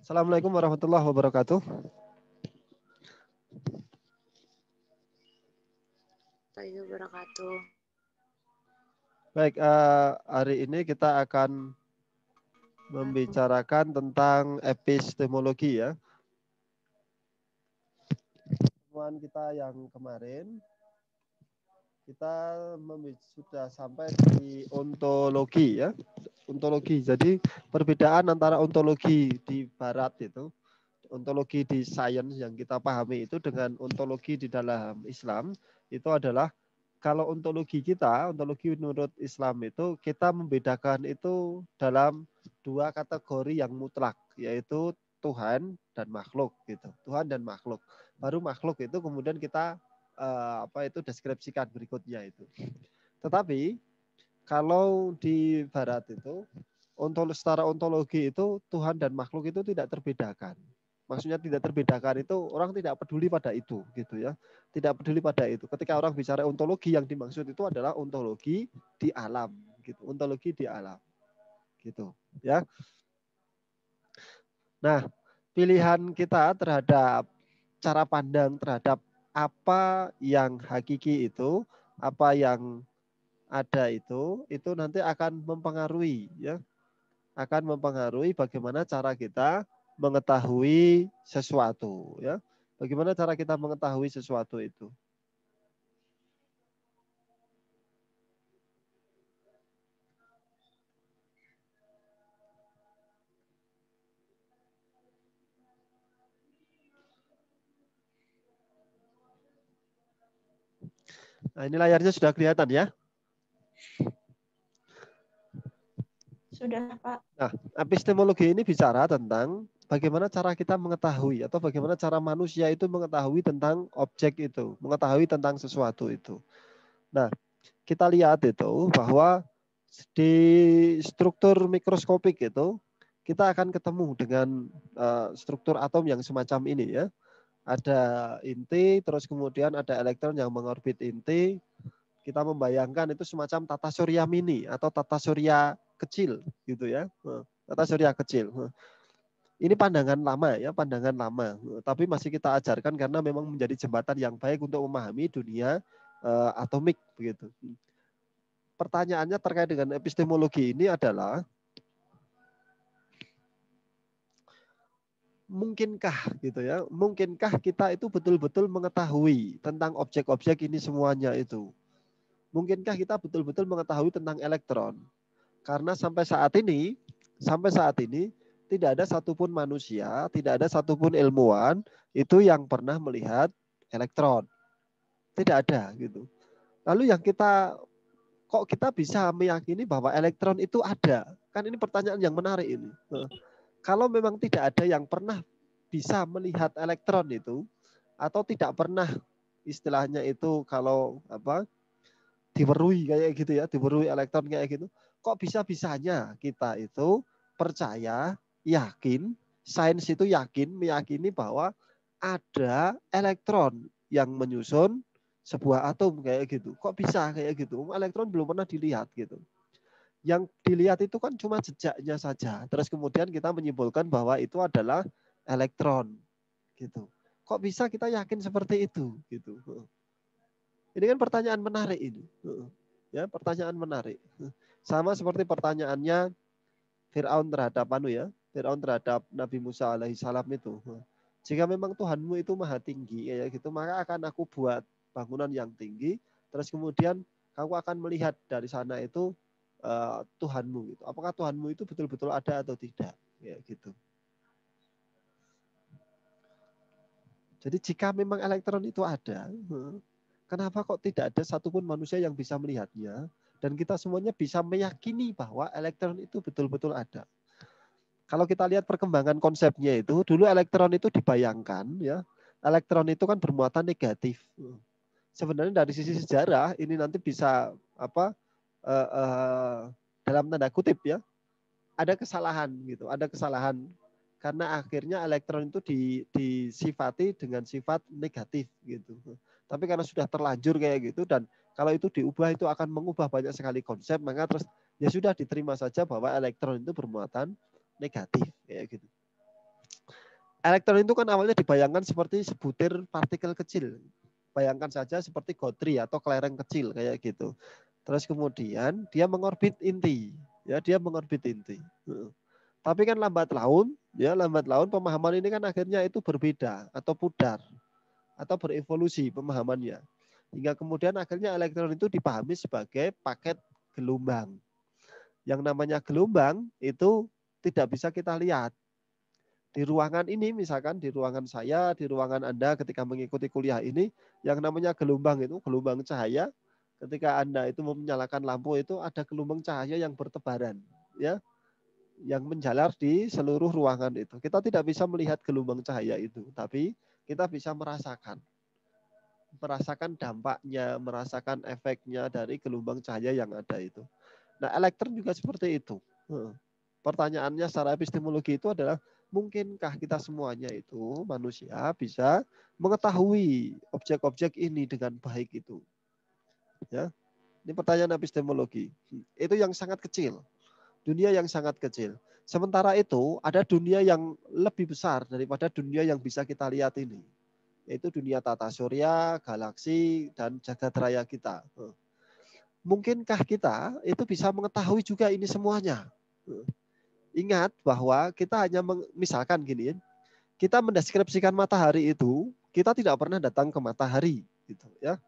Assalamualaikum warahmatullahi wabarakatuh. Wabarakatuh. Baik, hari ini kita akan membicarakan tentang epistemologi ya. Temuan kita yang kemarin, kita sudah sampai di ontologi ya. Ontologi, jadi perbedaan antara ontologi di barat itu, ontologi di sains yang kita pahami itu dengan ontologi di dalam Islam, itu adalah kalau ontologi kita, ontologi menurut Islam itu kita membedakan itu dalam dua kategori yang mutlak, yaitu Tuhan dan makhluk gitu. Tuhan dan makhluk. Baru makhluk itu kemudian kita deskripsikan berikutnya itu. Tetapi kalau di barat itu secara ontologi itu Tuhan dan makhluk itu tidak terbedakan. Maksudnya tidak terbedakan itu orang tidak peduli pada itu gitu ya. Tidak peduli pada itu. Ketika orang bicara ontologi yang dimaksud itu adalah ontologi di alam gitu. Ontologi di alam gitu ya. Nah, pilihan kita terhadap cara pandang terhadap apa yang hakiki itu, apa yang ada itu nanti akan mempengaruhi ya, akan mempengaruhi bagaimana cara kita mengetahui sesuatu ya. Bagaimana cara kita mengetahui sesuatu itu? Nah, ini layarnya sudah kelihatan ya. Sudah, Pak. Nah, epistemologi ini bicara tentang bagaimana cara kita mengetahui atau bagaimana cara manusia itu mengetahui tentang objek itu, mengetahui tentang sesuatu itu. Nah, kita lihat itu bahwa di struktur mikroskopik itu kita akan ketemu dengan struktur atom yang semacam ini ya. Ada inti, terus kemudian ada elektron yang mengorbit inti. Kita membayangkan itu semacam tata surya mini atau tata surya kecil gitu ya. Tata surya kecil. Ini pandangan lama ya, pandangan lama. Tapi masih kita ajarkan karena memang menjadi jembatan yang baik untuk memahami dunia atomik begitu. Pertanyaannya terkait dengan epistemologi ini adalah mungkinkah gitu ya, mungkinkah kita itu betul-betul mengetahui tentang objek-objek ini semuanya itu? Mungkinkah kita betul-betul mengetahui tentang elektron? Karena sampai saat ini tidak ada satupun manusia, tidak ada satupun ilmuwan itu yang pernah melihat elektron. Tidak ada gitu. Lalu yang kok kita bisa meyakini bahwa elektron itu ada? Kan ini pertanyaan yang menarik ini. Kalau memang tidak ada yang pernah bisa melihat elektron itu, atau tidak pernah istilahnya itu kalau diwerui kayak gitu ya, diwerui elektron kayak gitu, kok bisa-bisanya kita itu percaya, yakin, sains itu meyakini bahwa ada elektron yang menyusun sebuah atom kayak gitu. Kok bisa kayak gitu? Elektron belum pernah dilihat gitu. Yang dilihat itu kan cuma jejaknya saja. Terus kemudian kita menyimpulkan bahwa itu adalah elektron gitu. Kok bisa kita yakin seperti itu gitu. Ini kan pertanyaan menarik ini. Ya, pertanyaan menarik. Sama seperti pertanyaannya Firaun terhadap Firaun terhadap Nabi Musa alaihissalam itu. Jika memang Tuhanmu itu maha tinggi ya gitu, maka akan aku buat bangunan yang tinggi, terus kemudian kamu akan melihat dari sana itu Tuhanmu gitu. Apakah Tuhanmu itu betul-betul ada atau tidak? Ya gitu. Jadi jika memang elektron itu ada, kenapa kok tidak ada satupun manusia yang bisa melihatnya dan kita semuanya bisa meyakini bahwa elektron itu betul-betul ada? Kalau kita lihat perkembangan konsepnya itu, dulu elektron itu dibayangkan ya, elektron itu kan bermuatan negatif. Sebenarnya dari sisi sejarah ini nanti bisa uh, uh, dalam tanda kutip ya, ada kesalahan gitu, ada kesalahan karena akhirnya elektron itu disifati dengan sifat negatif gitu. Tapi karena sudah terlanjur kayak gitu dan kalau itu diubah itu akan mengubah banyak sekali konsep, maka terus ya sudah diterima saja bahwa elektron itu bermuatan negatif kayak gitu. Elektron itu kan awalnya dibayangkan seperti sebutir partikel kecil. Bayangkan saja seperti gotri atau kelereng kecil kayak gitu. Terus kemudian dia mengorbit inti, ya dia mengorbit inti. Tapi kan lambat laun pemahaman ini kan akhirnya itu berbeda atau pudar atau berevolusi pemahamannya. Hingga kemudian akhirnya elektron itu dipahami sebagai paket gelombang. Yang namanya gelombang itu tidak bisa kita lihat. Di ruangan ini misalkan di ruangan saya, di ruangan Anda ketika mengikuti kuliah ini, yang namanya gelombang itu gelombang cahaya. Ketika Anda itu menyalakan lampu itu ada gelombang cahaya yang bertebaran, ya, yang menjalar di seluruh ruangan itu. Kita tidak bisa melihat gelombang cahaya itu, tapi kita bisa merasakan dampaknya, merasakan efeknya dari gelombang cahaya yang ada itu. Nah, elektron juga seperti itu. Pertanyaannya secara epistemologi itu adalah, mungkinkah kita semuanya itu, manusia, bisa mengetahui objek-objek ini dengan baik itu? Ya, ini pertanyaan epistemologi. Itu yang sangat kecil. Dunia yang sangat kecil. Sementara itu, ada dunia yang lebih besar daripada dunia yang bisa kita lihat ini. Yaitu dunia tata surya, galaksi, dan jagat raya kita. Mungkinkah kita itu bisa mengetahui juga ini semuanya? Ingat bahwa kita hanya misalkan gini, kita mendeskripsikan matahari itu, kita tidak pernah datang ke matahari, gitu ya.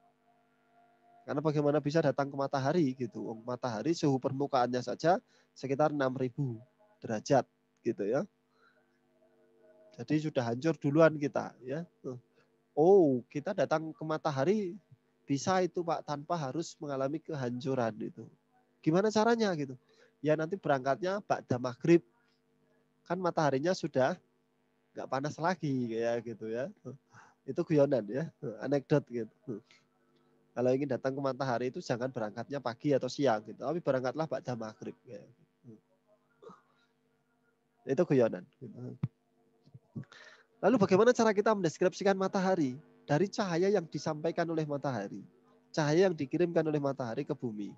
Karena bagaimana bisa datang ke matahari gitu? Matahari suhu permukaannya saja sekitar 6.000 derajat gitu ya. Jadi sudah hancur duluan kita ya. Oh, kita datang ke matahari bisa itu Pak tanpa harus mengalami kehancuran itu. Gimana caranya gitu? Ya nanti berangkatnya ba'da maghrib. Kan mataharinya sudah nggak panas lagi kayak gitu ya. Itu guyonan ya, anekdot gitu. Kalau ingin datang ke matahari itu jangan berangkatnya pagi atau siang gitu, tapi berangkatlah ba'da maghrib kayak gitu. Itu guyonan. Lalu bagaimana cara kita mendeskripsikan matahari? Dari cahaya yang disampaikan oleh matahari. Cahaya yang dikirimkan oleh matahari ke bumi.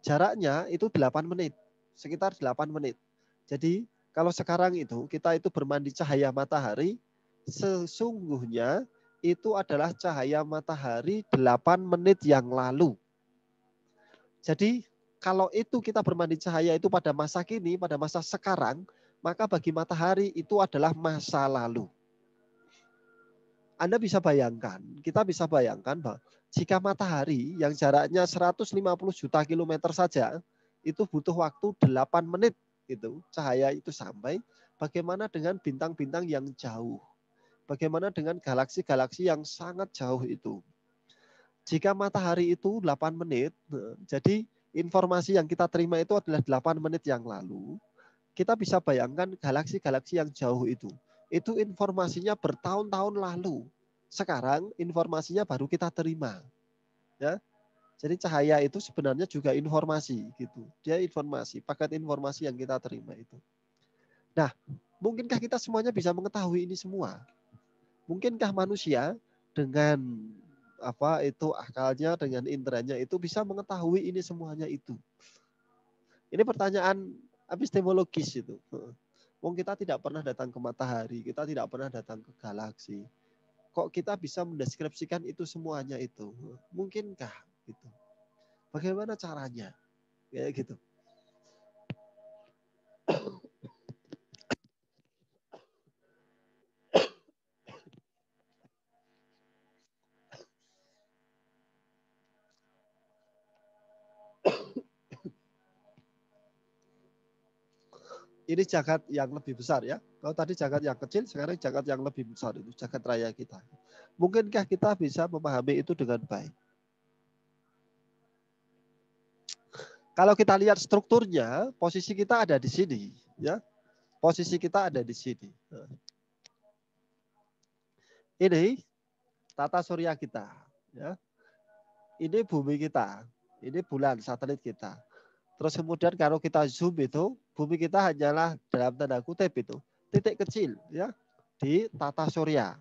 Jaraknya itu 8 menit. Sekitar 8 menit. Jadi kalau sekarang itu kita itu bermandi cahaya matahari, sesungguhnya itu adalah cahaya matahari 8 menit yang lalu. Jadi kalau itu kita bermandi cahaya itu pada masa kini, pada masa sekarang, maka bagi matahari itu adalah masa lalu. Anda bisa bayangkan, kita bisa bayangkan bahwa jika matahari yang jaraknya 150 juta kilometer saja, itu butuh waktu 8 menit gitu, cahaya itu sampai. Bagaimana dengan bintang-bintang yang jauh? Bagaimana dengan galaksi-galaksi yang sangat jauh itu? Jika matahari itu 8 menit, jadi informasi yang kita terima itu adalah 8 menit yang lalu, kita bisa bayangkan galaksi-galaksi yang jauh itu. Itu informasinya bertahun-tahun lalu. Sekarang informasinya baru kita terima. Ya. Jadi cahaya itu sebenarnya juga informasi gitu. Dia informasi, paket informasi yang kita terima itu. Nah, mungkinkah kita semuanya bisa mengetahui ini semua? Mungkinkah manusia dengan apa itu akalnya, dengan inderanya itu bisa mengetahui ini semuanya itu? Ini pertanyaan epistemologis itu. Wong kita tidak pernah datang ke matahari, kita tidak pernah datang ke galaksi. Kok kita bisa mendeskripsikan itu semuanya itu? Mungkinkah gitu? Bagaimana caranya? Kayak gitu. Ini jagat yang lebih besar ya. Kalau tadi jagat yang kecil, sekarang jagat yang lebih besar itu, jagat raya kita. Mungkinkah kita bisa memahami itu dengan baik? Kalau kita lihat strukturnya, posisi kita ada di sini, ya. Posisi kita ada di sini. Ini tata surya kita, ya. Ini bumi kita, ini bulan satelit kita. Terus kemudian kalau kita zoom itu, bumi kita hanyalah dalam tanda kutip itu titik kecil, ya, di tata surya,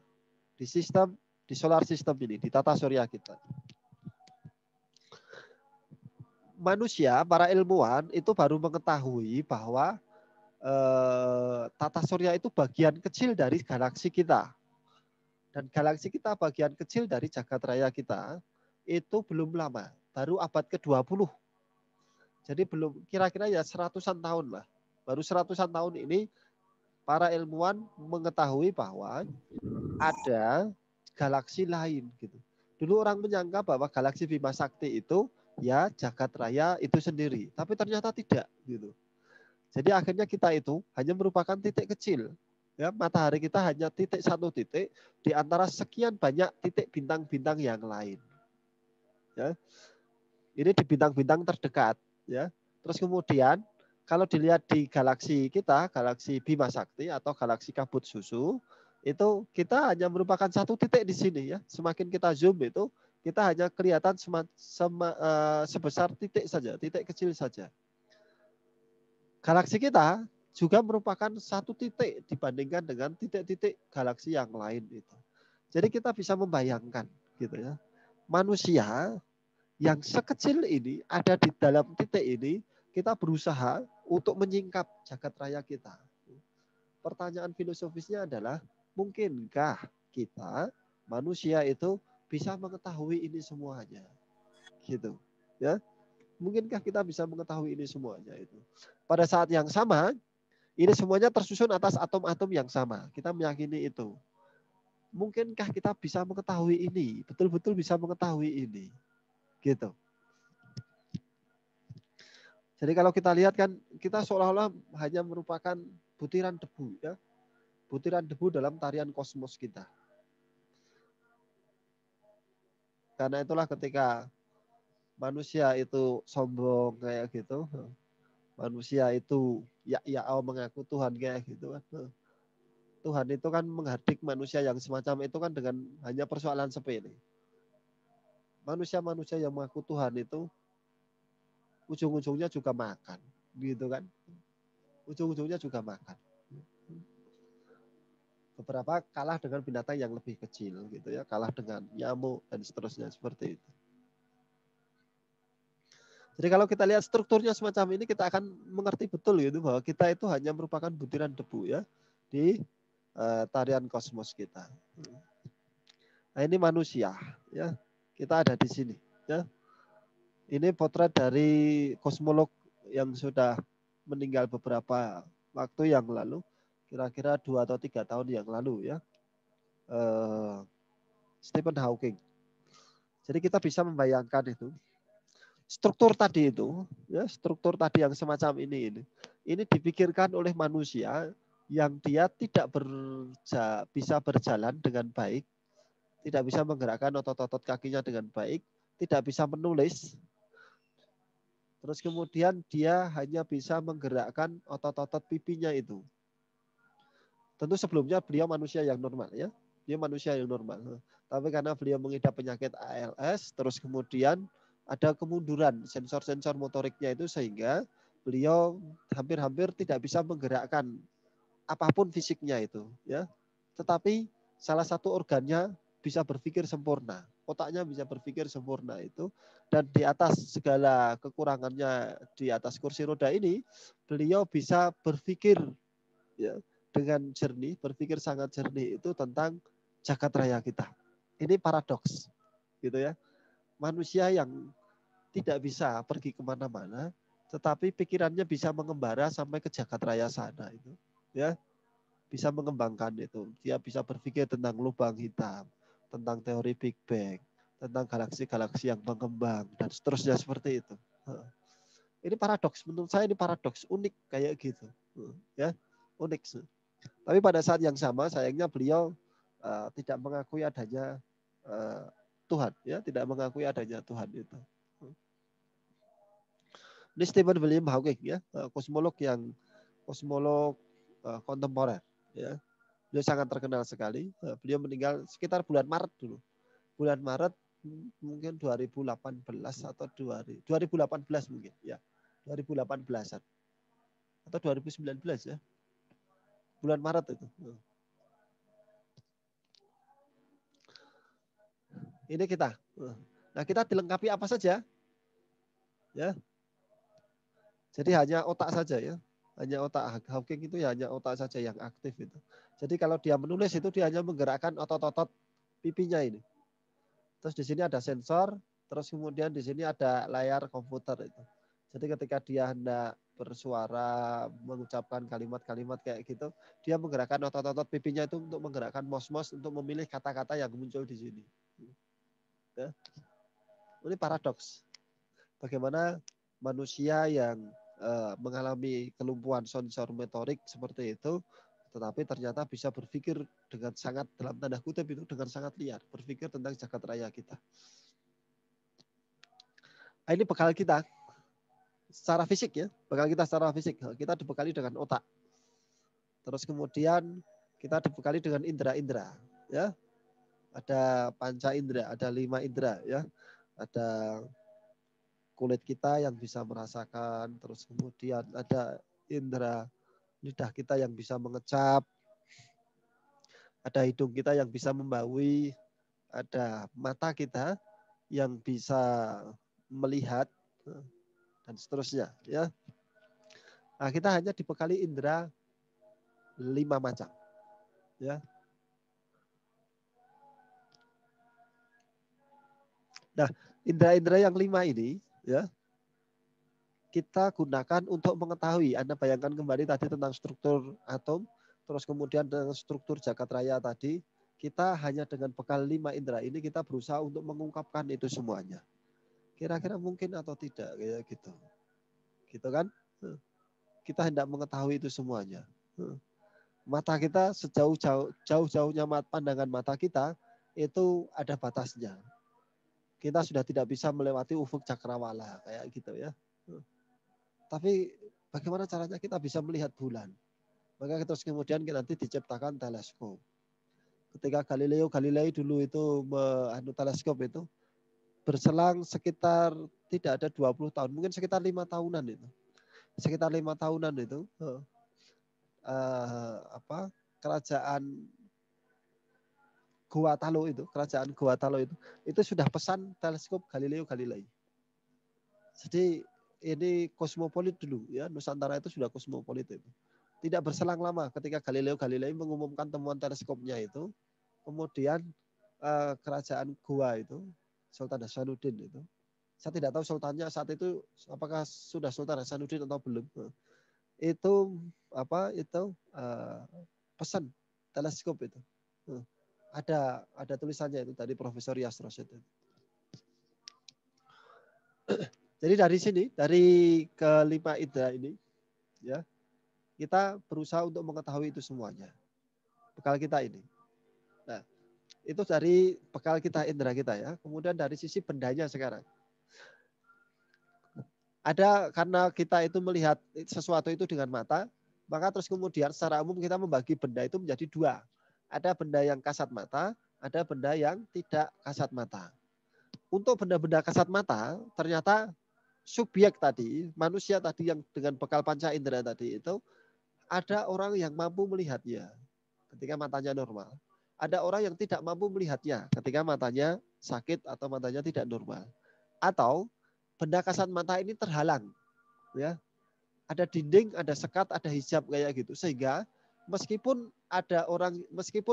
di sistem, di solar system ini, di tata surya kita. Manusia, para ilmuwan itu baru mengetahui bahwa tata surya itu bagian kecil dari galaksi kita. Dan galaksi kita bagian kecil dari jagat raya kita itu belum lama, baru abad ke-20. Jadi belum kira-kira ya seratusan tahun lah. Baru seratusan tahun ini para ilmuwan mengetahui bahwa ada galaksi lain gitu. Dulu orang menyangka bahwa galaksi Bima Sakti itu ya jagat raya itu sendiri, tapi ternyata tidak gitu. Jadi akhirnya kita itu hanya merupakan titik kecil. Ya, matahari kita hanya satu titik di antara sekian banyak titik bintang-bintang yang lain. Ya. Ini di bintang-bintang terdekat. Ya. Terus kemudian kalau dilihat di galaksi kita, galaksi Bima Sakti atau galaksi kabut susu, itu kita hanya merupakan satu titik di sini ya. Semakin kita zoom itu kita hanya kelihatan sebesar titik saja, titik kecil saja. Galaksi kita juga merupakan satu titik dibandingkan dengan titik-titik galaksi yang lain itu. Jadi kita bisa membayangkan gitu ya. Manusia yang sekecil ini ada di dalam titik ini, kita berusaha untuk menyingkap jagat raya kita. Pertanyaan filosofisnya adalah, mungkinkah kita manusia itu bisa mengetahui ini semuanya? Gitu. Ya. Mungkinkah kita bisa mengetahui ini semuanya itu? Pada saat yang sama, ini semuanya tersusun atas atom-atom yang sama. Kita meyakini itu. Mungkinkah kita bisa mengetahui ini? Betul-betul bisa mengetahui ini. Gitu. Jadi kalau kita lihat kan, kita seolah-olah hanya merupakan butiran debu. Ya. Butiran debu dalam tarian kosmos kita. Karena itulah ketika manusia itu sombong kayak gitu, manusia itu ya mengaku Tuhan kayak gitu kan. Tuhan itu kan menghardik manusia yang semacam itu kan dengan hanya persoalan sepele. Manusia-manusia yang mengaku Tuhan itu ujung-ujungnya juga makan, gitu kan? Ujung-ujungnya juga makan. Beberapa kalah dengan binatang yang lebih kecil, gitu ya, kalah dengan nyamuk dan seterusnya seperti itu. Jadi kalau kita lihat strukturnya semacam ini, kita akan mengerti betul gitu bahwa kita itu hanya merupakan butiran debu ya di tarian kosmos kita. Nah ini manusia, ya kita ada di sini. Ya. Ini potret dari kosmolog yang sudah meninggal beberapa waktu yang lalu, kira-kira 2 atau 3 tahun yang lalu ya, Stephen Hawking. Jadi kita bisa membayangkan itu. Struktur tadi itu, ya, struktur tadi yang semacam ini dipikirkan oleh manusia yang dia tidak bisa berjalan dengan baik, tidak bisa menggerakkan otot-otot kakinya dengan baik, tidak bisa menulis. Terus kemudian dia hanya bisa menggerakkan otot-otot pipinya itu. Tentu sebelumnya beliau manusia yang normal ya, dia manusia yang normal. Tapi karena beliau mengidap penyakit ALS, terus kemudian ada kemunduran sensor-sensor motoriknya itu sehingga beliau hampir-hampir tidak bisa menggerakkan apapun fisiknya itu ya. Tetapi salah satu organnya bisa berpikir sempurna, otaknya bisa berpikir sempurna itu, dan di atas segala kekurangannya di atas kursi roda ini beliau bisa berpikir ya dengan jernih, berpikir sangat jernih itu tentang jagat raya kita. Ini paradoks gitu ya. Manusia yang tidak bisa pergi kemana-mana, tetapi pikirannya bisa mengembara sampai ke jagat raya sana itu, ya, bisa mengembangkan itu. Dia bisa berpikir tentang lubang hitam, tentang teori Big Bang, tentang galaksi-galaksi yang mengembang dan seterusnya seperti itu. Ini paradoks, menurut saya ini paradoks, unik kayak gitu, ya, unik. Tapi pada saat yang sama, sayangnya beliau tidak mengakui adanya Tuhan, ya, tidak mengakui adanya Tuhan itu. Ini Stephen William Hawking ya, kosmolog kontemporer ya. Beliau sangat terkenal sekali. Beliau meninggal sekitar bulan Maret dulu. Bulan Maret mungkin 2018 atau 2018 mungkin ya. 2018-an. Atau 2019 ya. Bulan Maret itu. Ini kita. Nah, kita dilengkapi apa saja? Ya. Jadi hanya otak saja ya. Hanya otak Hawking itu ya hanya otak saja yang aktif itu. Jadi kalau dia menulis itu dia hanya menggerakkan otot-otot pipinya ini. Terus di sini ada sensor, terus kemudian di sini ada layar komputer itu. Jadi ketika dia hendak bersuara, mengucapkan kalimat-kalimat kayak gitu, dia menggerakkan otot-otot pipinya itu untuk menggerakkan mouse-mouse untuk memilih kata-kata yang muncul di sini. Ya. Ini paradoks. Bagaimana manusia yang mengalami kelumpuhan sensor motorik seperti itu, tetapi ternyata bisa berpikir dengan sangat, dalam tanda kutip itu, dengan sangat liar, berpikir tentang jagat raya kita. Ini bekal kita secara fisik ya, bekal kita secara fisik. Kita dibekali dengan otak. Terus kemudian kita dibekali dengan indera-indera, ya. Ada panca indera, ada 5 indera, ya. Ada kulit kita yang bisa merasakan, terus kemudian ada indera lidah kita yang bisa mengecap, ada hidung kita yang bisa membaui, ada mata kita yang bisa melihat, dan seterusnya. Ya, nah, kita hanya dibekali indera 5 macam. Ya. Nah, indera-indera yang 5 ini, ya, kita gunakan untuk mengetahui. Anda bayangkan kembali tadi tentang struktur atom, terus kemudian dengan struktur jagat raya tadi, kita hanya dengan bekal 5 indera ini kita berusaha untuk mengungkapkan itu semuanya. Kira-kira mungkin atau tidak kayak gitu. Gitu kan? Kita hendak mengetahui itu semuanya. Mata kita jauh-jauhnya pandangan mata kita itu ada batasnya. Kita sudah tidak bisa melewati ufuk cakrawala kayak gitu ya. Tapi bagaimana caranya kita bisa melihat bulan? Maka terus kemudian nanti diciptakan teleskop. Ketika Galileo Galilei dulu itu teleskop itu berselang sekitar tidak ada 20 tahun, mungkin sekitar 5 tahunan itu. Sekitar 5 tahunan itu kerajaan kerajaan Guatalo itu sudah pesan teleskop Galileo Galilei. Jadi ini kosmopolit dulu ya, Nusantara itu sudah kosmopolit itu. Tidak berselang lama ketika Galileo Galilei mengumumkan temuan teleskopnya itu, kemudian kerajaan Goa itu, Sultan Hasanuddin itu, saya tidak tahu sultannya saat itu apakah sudah Sultan Hasanuddin atau belum, itu pesan teleskop itu. Ada tulisannya itu dari Profesor Yas Rosyid. Jadi dari sini, dari kelima indera ini, ya, kita berusaha untuk mengetahui itu semuanya. Bekal kita ini. Nah, itu dari bekal kita, indera kita ya. Kemudian dari sisi bendanya sekarang. Ada karena kita itu melihat sesuatu itu dengan mata, maka terus kemudian secara umum kita membagi benda itu menjadi 2. Ada benda yang kasat mata, ada benda yang tidak kasat mata. Untuk benda-benda kasat mata, ternyata subjek tadi, manusia tadi yang dengan bekal panca indera tadi itu, ada orang yang mampu melihatnya ketika matanya normal. Ada orang yang tidak mampu melihatnya ketika matanya sakit atau matanya tidak normal. Atau benda kasat mata ini terhalang. Ya. Ada dinding, ada sekat, ada hijab kayak gitu. Sehingga meskipun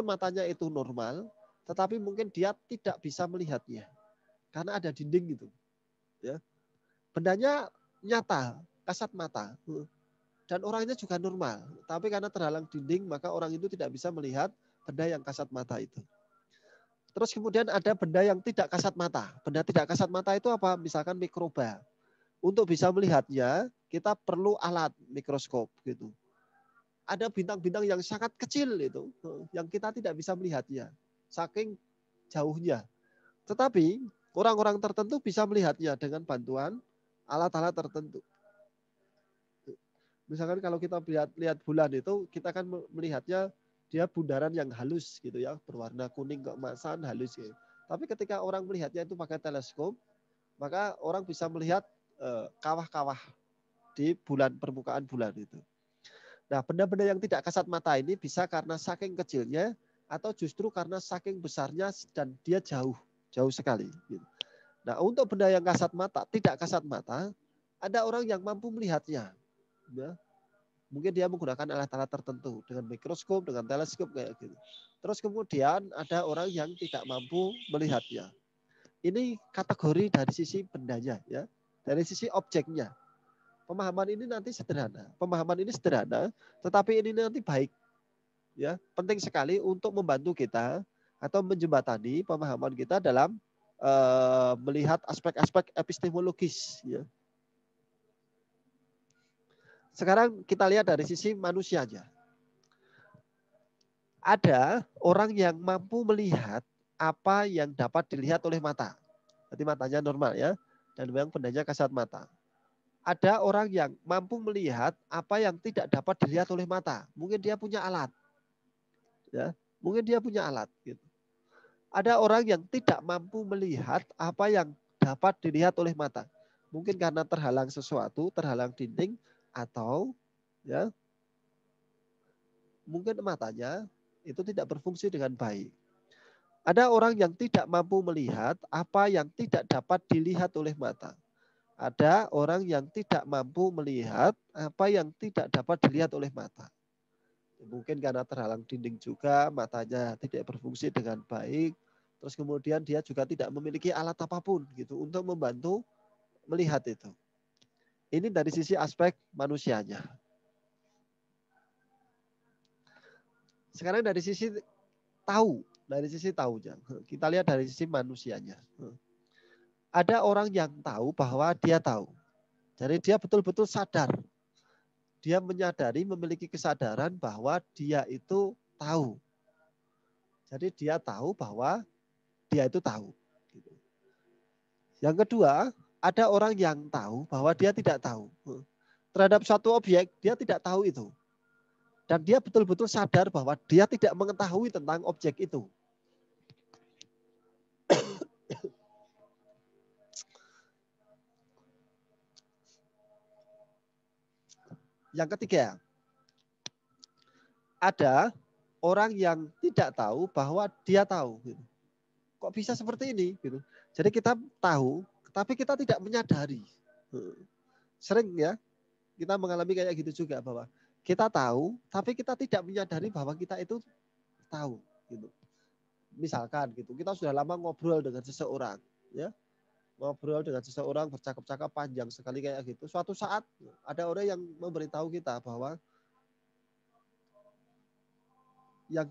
matanya itu normal, tetapi mungkin dia tidak bisa melihatnya. Karena ada dinding gitu. Ya. Bendanya nyata, kasat mata. Dan orangnya juga normal. Tapi karena terhalang dinding, maka orang itu tidak bisa melihat benda yang kasat mata itu. Terus kemudian ada benda yang tidak kasat mata. Benda tidak kasat mata itu apa? Misalkan mikroba. Untuk bisa melihatnya, kita perlu alat mikroskop gitu. Ada bintang-bintang yang sangat kecil itu, yang kita tidak bisa melihatnya. Saking jauhnya. Tetapi orang-orang tertentu bisa melihatnya dengan bantuan alat-alat tertentu. Misalkan kalau kita lihat bulan itu, kita kan melihatnya dia bundaran yang halus gitu ya, berwarna kuning keemasan halus gitu. Tapi ketika orang melihatnya itu pakai teleskop, maka orang bisa melihat kawah-kawah di permukaan bulan itu. Nah, benda-benda yang tidak kasat mata ini bisa karena saking kecilnya atau justru karena saking besarnya dan dia jauh sekali. Gitu. Nah, untuk benda yang kasat mata, tidak kasat mata, ada orang yang mampu melihatnya. Ya. Mungkin dia menggunakan alat-alat tertentu dengan mikroskop, dengan teleskop kayak gitu. Terus kemudian ada orang yang tidak mampu melihatnya. Ini kategori dari sisi bendanya ya, dari sisi objeknya. Pemahaman ini nanti sederhana. Pemahaman ini sederhana, tetapi ini nanti baik. Ya, penting sekali untuk membantu kita atau menjembatani pemahaman kita dalam melihat aspek-aspek epistemologis. Ya. Sekarang kita lihat dari sisi manusianya. Ada orang yang mampu melihat apa yang dapat dilihat oleh mata. Jadi matanya normal ya, dan memang bendanya kasat mata. Ada orang yang mampu melihat apa yang tidak dapat dilihat oleh mata. Mungkin dia punya alat. Ya, mungkin dia punya alat. Gitu. Ada orang yang tidak mampu melihat apa yang dapat dilihat oleh mata. Mungkin karena terhalang sesuatu, terhalang dinding, atau ya mungkin matanya itu tidak berfungsi dengan baik. Ada orang yang tidak mampu melihat apa yang tidak dapat dilihat oleh mata. Ada orang yang tidak mampu melihat apa yang tidak dapat dilihat oleh mata. Mungkin karena terhalang dinding juga, matanya tidak berfungsi dengan baik. Terus kemudian dia juga tidak memiliki alat apapun gitu untuk membantu melihat itu. Ini dari sisi aspek manusianya. Sekarang dari sisi tahu, dari sisi tahunya. Kita lihat dari sisi manusianya. Ada orang yang tahu bahwa dia tahu. Jadi dia betul-betul sadar. Dia menyadari, memiliki kesadaran bahwa dia itu tahu. Jadi dia tahu bahwa dia itu tahu. Yang kedua, ada orang yang tahu bahwa dia tidak tahu. Terhadap suatu objek, dia tidak tahu itu. Dan dia betul-betul sadar bahwa dia tidak mengetahui tentang objek itu. Yang ketiga, ada orang yang tidak tahu bahwa dia tahu. Kok bisa seperti ini? Jadi kita tahu, tapi kita tidak menyadari. Sering ya, kita mengalami kayak gitu juga bahwa kita tahu, tapi kita tidak menyadari bahwa kita itu tahu. Gitu. Misalkan gitu, kita sudah lama ngobrol dengan seseorang, ya, ngobrol dengan seseorang bercakap-cakap panjang sekali kayak gitu. Suatu saat ada orang yang memberitahu kita bahwa yang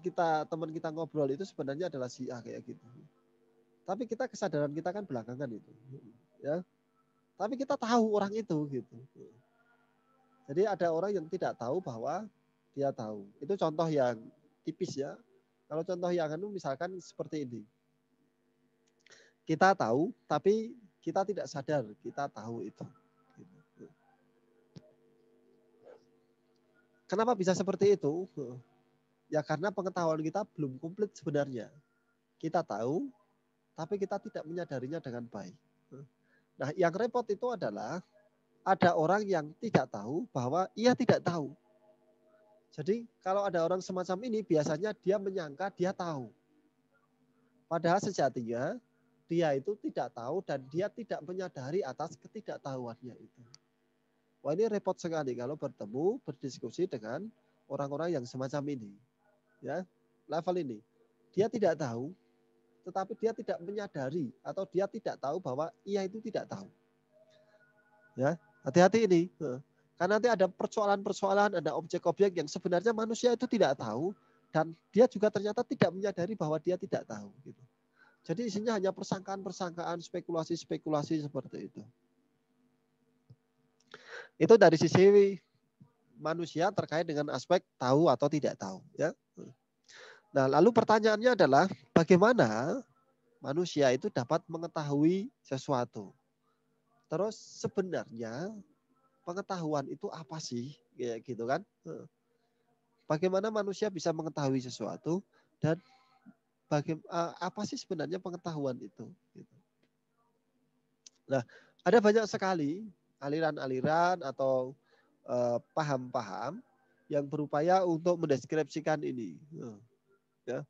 teman kita ngobrol itu sebenarnya adalah si A kayak gitu. Tapi kita kesadaran kita kan belakangan itu, ya. Tapi kita tahu orang itu gitu. Jadi ada orang yang tidak tahu bahwa dia tahu. Itu contoh yang tipis ya. Kalau contoh yang misalkan seperti ini. Kita tahu, tapi kita tidak sadar kita tahu itu. Kenapa bisa seperti itu? Ya karena pengetahuan kita belum komplit sebenarnya. Kita tahu, tapi kita tidak menyadarinya dengan baik. Nah, yang repot itu adalah ada orang yang tidak tahu bahwa ia tidak tahu. Jadi kalau ada orang semacam ini biasanya dia menyangka dia tahu. Padahal sejatinya dia itu tidak tahu dan dia tidak menyadari atas ketidaktahuannya itu. Wah, ini repot sekali kalau bertemu, berdiskusi dengan orang-orang yang semacam ini. Ya, level ini. Dia tidak tahu, tetapi dia tidak menyadari atau dia tidak tahu bahwa ia itu tidak tahu. Ya, hati-hati ini. Karena nanti ada persoalan-persoalan, ada objek-objek yang sebenarnya manusia itu tidak tahu dan dia juga ternyata tidak menyadari bahwa dia tidak tahu. Gitu. Jadi isinya hanya persangkaan-persangkaan, spekulasi-spekulasi seperti itu. Itu dari sisi manusia terkait dengan aspek tahu atau tidak tahu. Ya. Nah, lalu pertanyaannya adalah bagaimana manusia itu dapat mengetahui sesuatu. Terus sebenarnya pengetahuan itu apa sih? Kayak gitu kan. Bagaimana manusia bisa mengetahui sesuatu dan apa sih sebenarnya pengetahuan itu? Nah, ada banyak sekali aliran-aliran atau paham-paham yang berupaya untuk mendeskripsikan ini. Ya,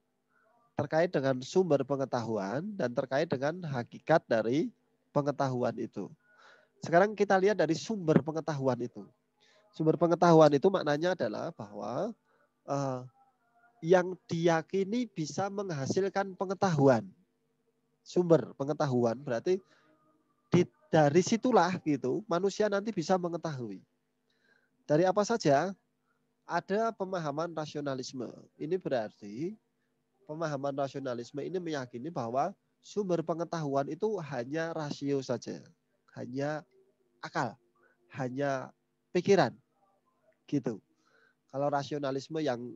terkait dengan sumber pengetahuan dan terkait dengan hakikat dari pengetahuan itu. Sekarang kita lihat dari sumber pengetahuan itu. Sumber pengetahuan itu maknanya adalah bahwa yang diyakini bisa menghasilkan pengetahuan. Sumber pengetahuan berarti dari situlah gitu manusia nanti bisa mengetahui. Dari apa saja? Ada pemahaman rasionalisme. Ini berarti pemahaman rasionalisme ini meyakini bahwa sumber pengetahuan itu hanya rasio saja. Hanya akal, hanya pikiran gitu. Kalau rasionalisme yang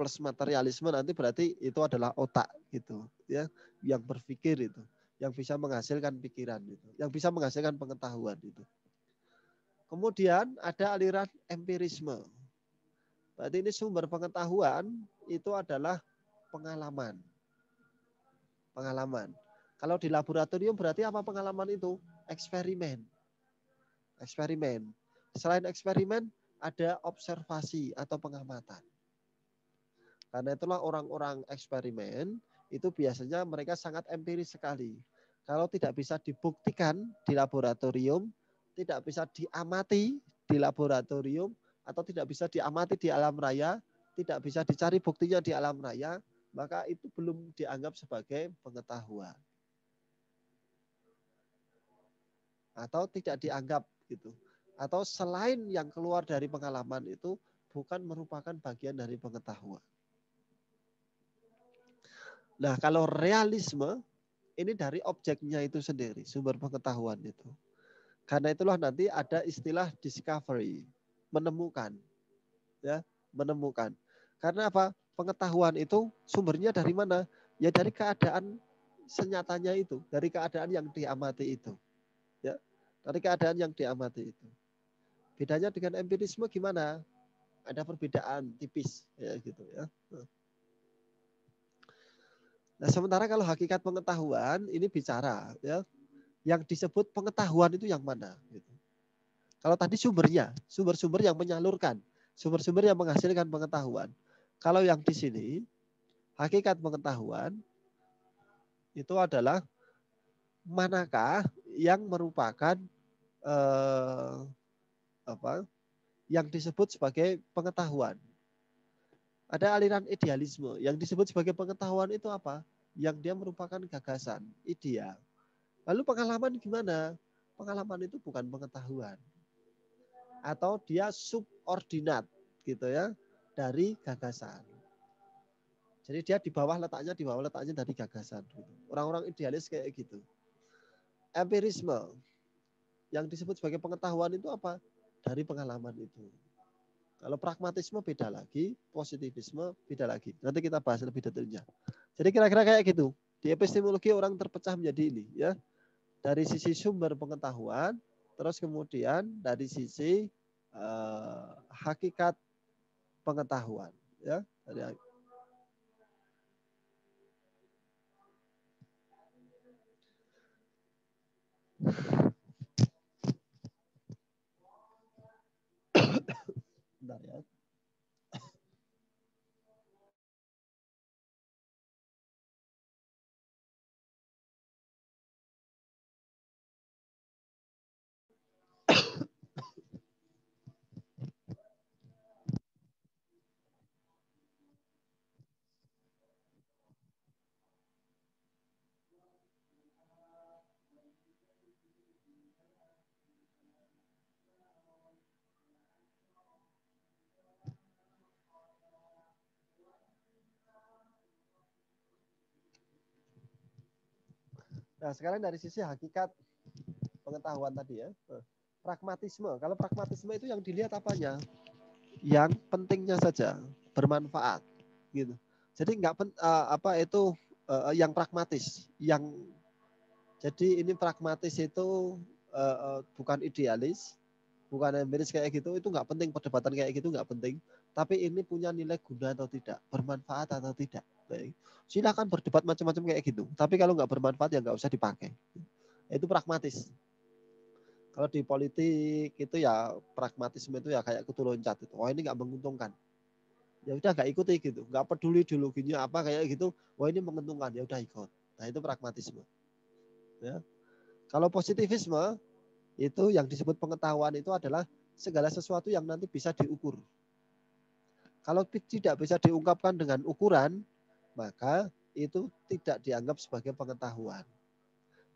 plus materialisme nanti berarti itu adalah otak gitu ya, yang berpikir itu, yang bisa menghasilkan pikiran itu, yang bisa menghasilkan pengetahuan itu. Kemudian ada aliran empirisme. Berarti ini sumber pengetahuan itu adalah pengalaman. Pengalaman. Kalau di laboratorium berarti apa pengalaman itu? Eksperimen. Eksperimen. Selain eksperimen ada observasi atau pengamatan. Karena itulah orang-orang eksperimen itu biasanya mereka sangat empiris sekali. Kalau tidak bisa dibuktikan di laboratorium, tidak bisa diamati di laboratorium, atau tidak bisa diamati di alam raya, tidak bisa dicari buktinya di alam raya, maka itu belum dianggap sebagai pengetahuan. Atau tidak dianggap gitu. Atau selain yang keluar dari pengalaman itu bukan merupakan bagian dari pengetahuan. Nah, kalau realisme ini dari objeknya itu sendiri, sumber pengetahuan itu. Karena itulah nanti ada istilah discovery, menemukan. Ya, menemukan. Karena apa? Pengetahuan itu sumbernya dari mana? Ya dari keadaan senyatanya itu, dari keadaan yang diamati itu. Ya, dari keadaan yang diamati itu. Bedanya dengan empirisme gimana? Ada perbedaan tipis ya gitu ya. Nah, sementara kalau hakikat pengetahuan ini bicara ya, yang disebut pengetahuan itu yang mana gitu. Kalau tadi sumbernya, sumber-sumber yang menyalurkan, sumber-sumber yang menghasilkan pengetahuan. Kalau yang di sini hakikat pengetahuan itu adalah manakah yang merupakan yang disebut sebagai pengetahuan. Ada aliran idealisme. Yang disebut sebagai pengetahuan itu apa? Yang dia merupakan gagasan, ideal. Lalu pengalaman gimana? Pengalaman itu bukan pengetahuan. Atau dia subordinat gitu ya dari gagasan. Jadi dia di bawah letaknya dari gagasan. Orang-orang idealis kayak gitu. Empirisme yang disebut sebagai pengetahuan itu apa? Dari pengalaman itu. Kalau pragmatisme beda lagi, positivisme beda lagi. Nanti kita bahas lebih detailnya. Jadi kira-kira kayak gitu. Di epistemologi orang terpecah menjadi ini, ya. Dari sisi sumber pengetahuan, terus kemudian dari sisi hakikat pengetahuan, ya. Dari bentar ya. Nah, sekarang dari sisi hakikat pengetahuan tadi ya. Pragmatisme. Kalau pragmatisme itu yang dilihat apanya? Yang pentingnya saja, bermanfaat gitu. Jadi nggak yang pragmatis, yang jadi ini pragmatis itu bukan idealis, bukan empiris kayak gitu, itu nggak penting, perdebatan kayak gitu nggak penting. Tapi ini punya nilai guna atau tidak, bermanfaat atau tidak. Baik. Silakan berdebat macam-macam kayak gitu. Tapi kalau nggak bermanfaat ya nggak usah dipakai. Itu pragmatis. Kalau di politik itu ya pragmatisme itu ya kayak kutu loncat itu. Oh ini nggak menguntungkan. Ya udah nggak ikuti gitu. Nggak peduli ideologinya apa kayak gitu. Wah ini menguntungkan ya udah ikut. Nah itu pragmatisme. Ya. Kalau positivisme itu yang disebut pengetahuan itu adalah segala sesuatu yang nanti bisa diukur. Kalau tidak bisa diungkapkan dengan ukuran, maka itu tidak dianggap sebagai pengetahuan.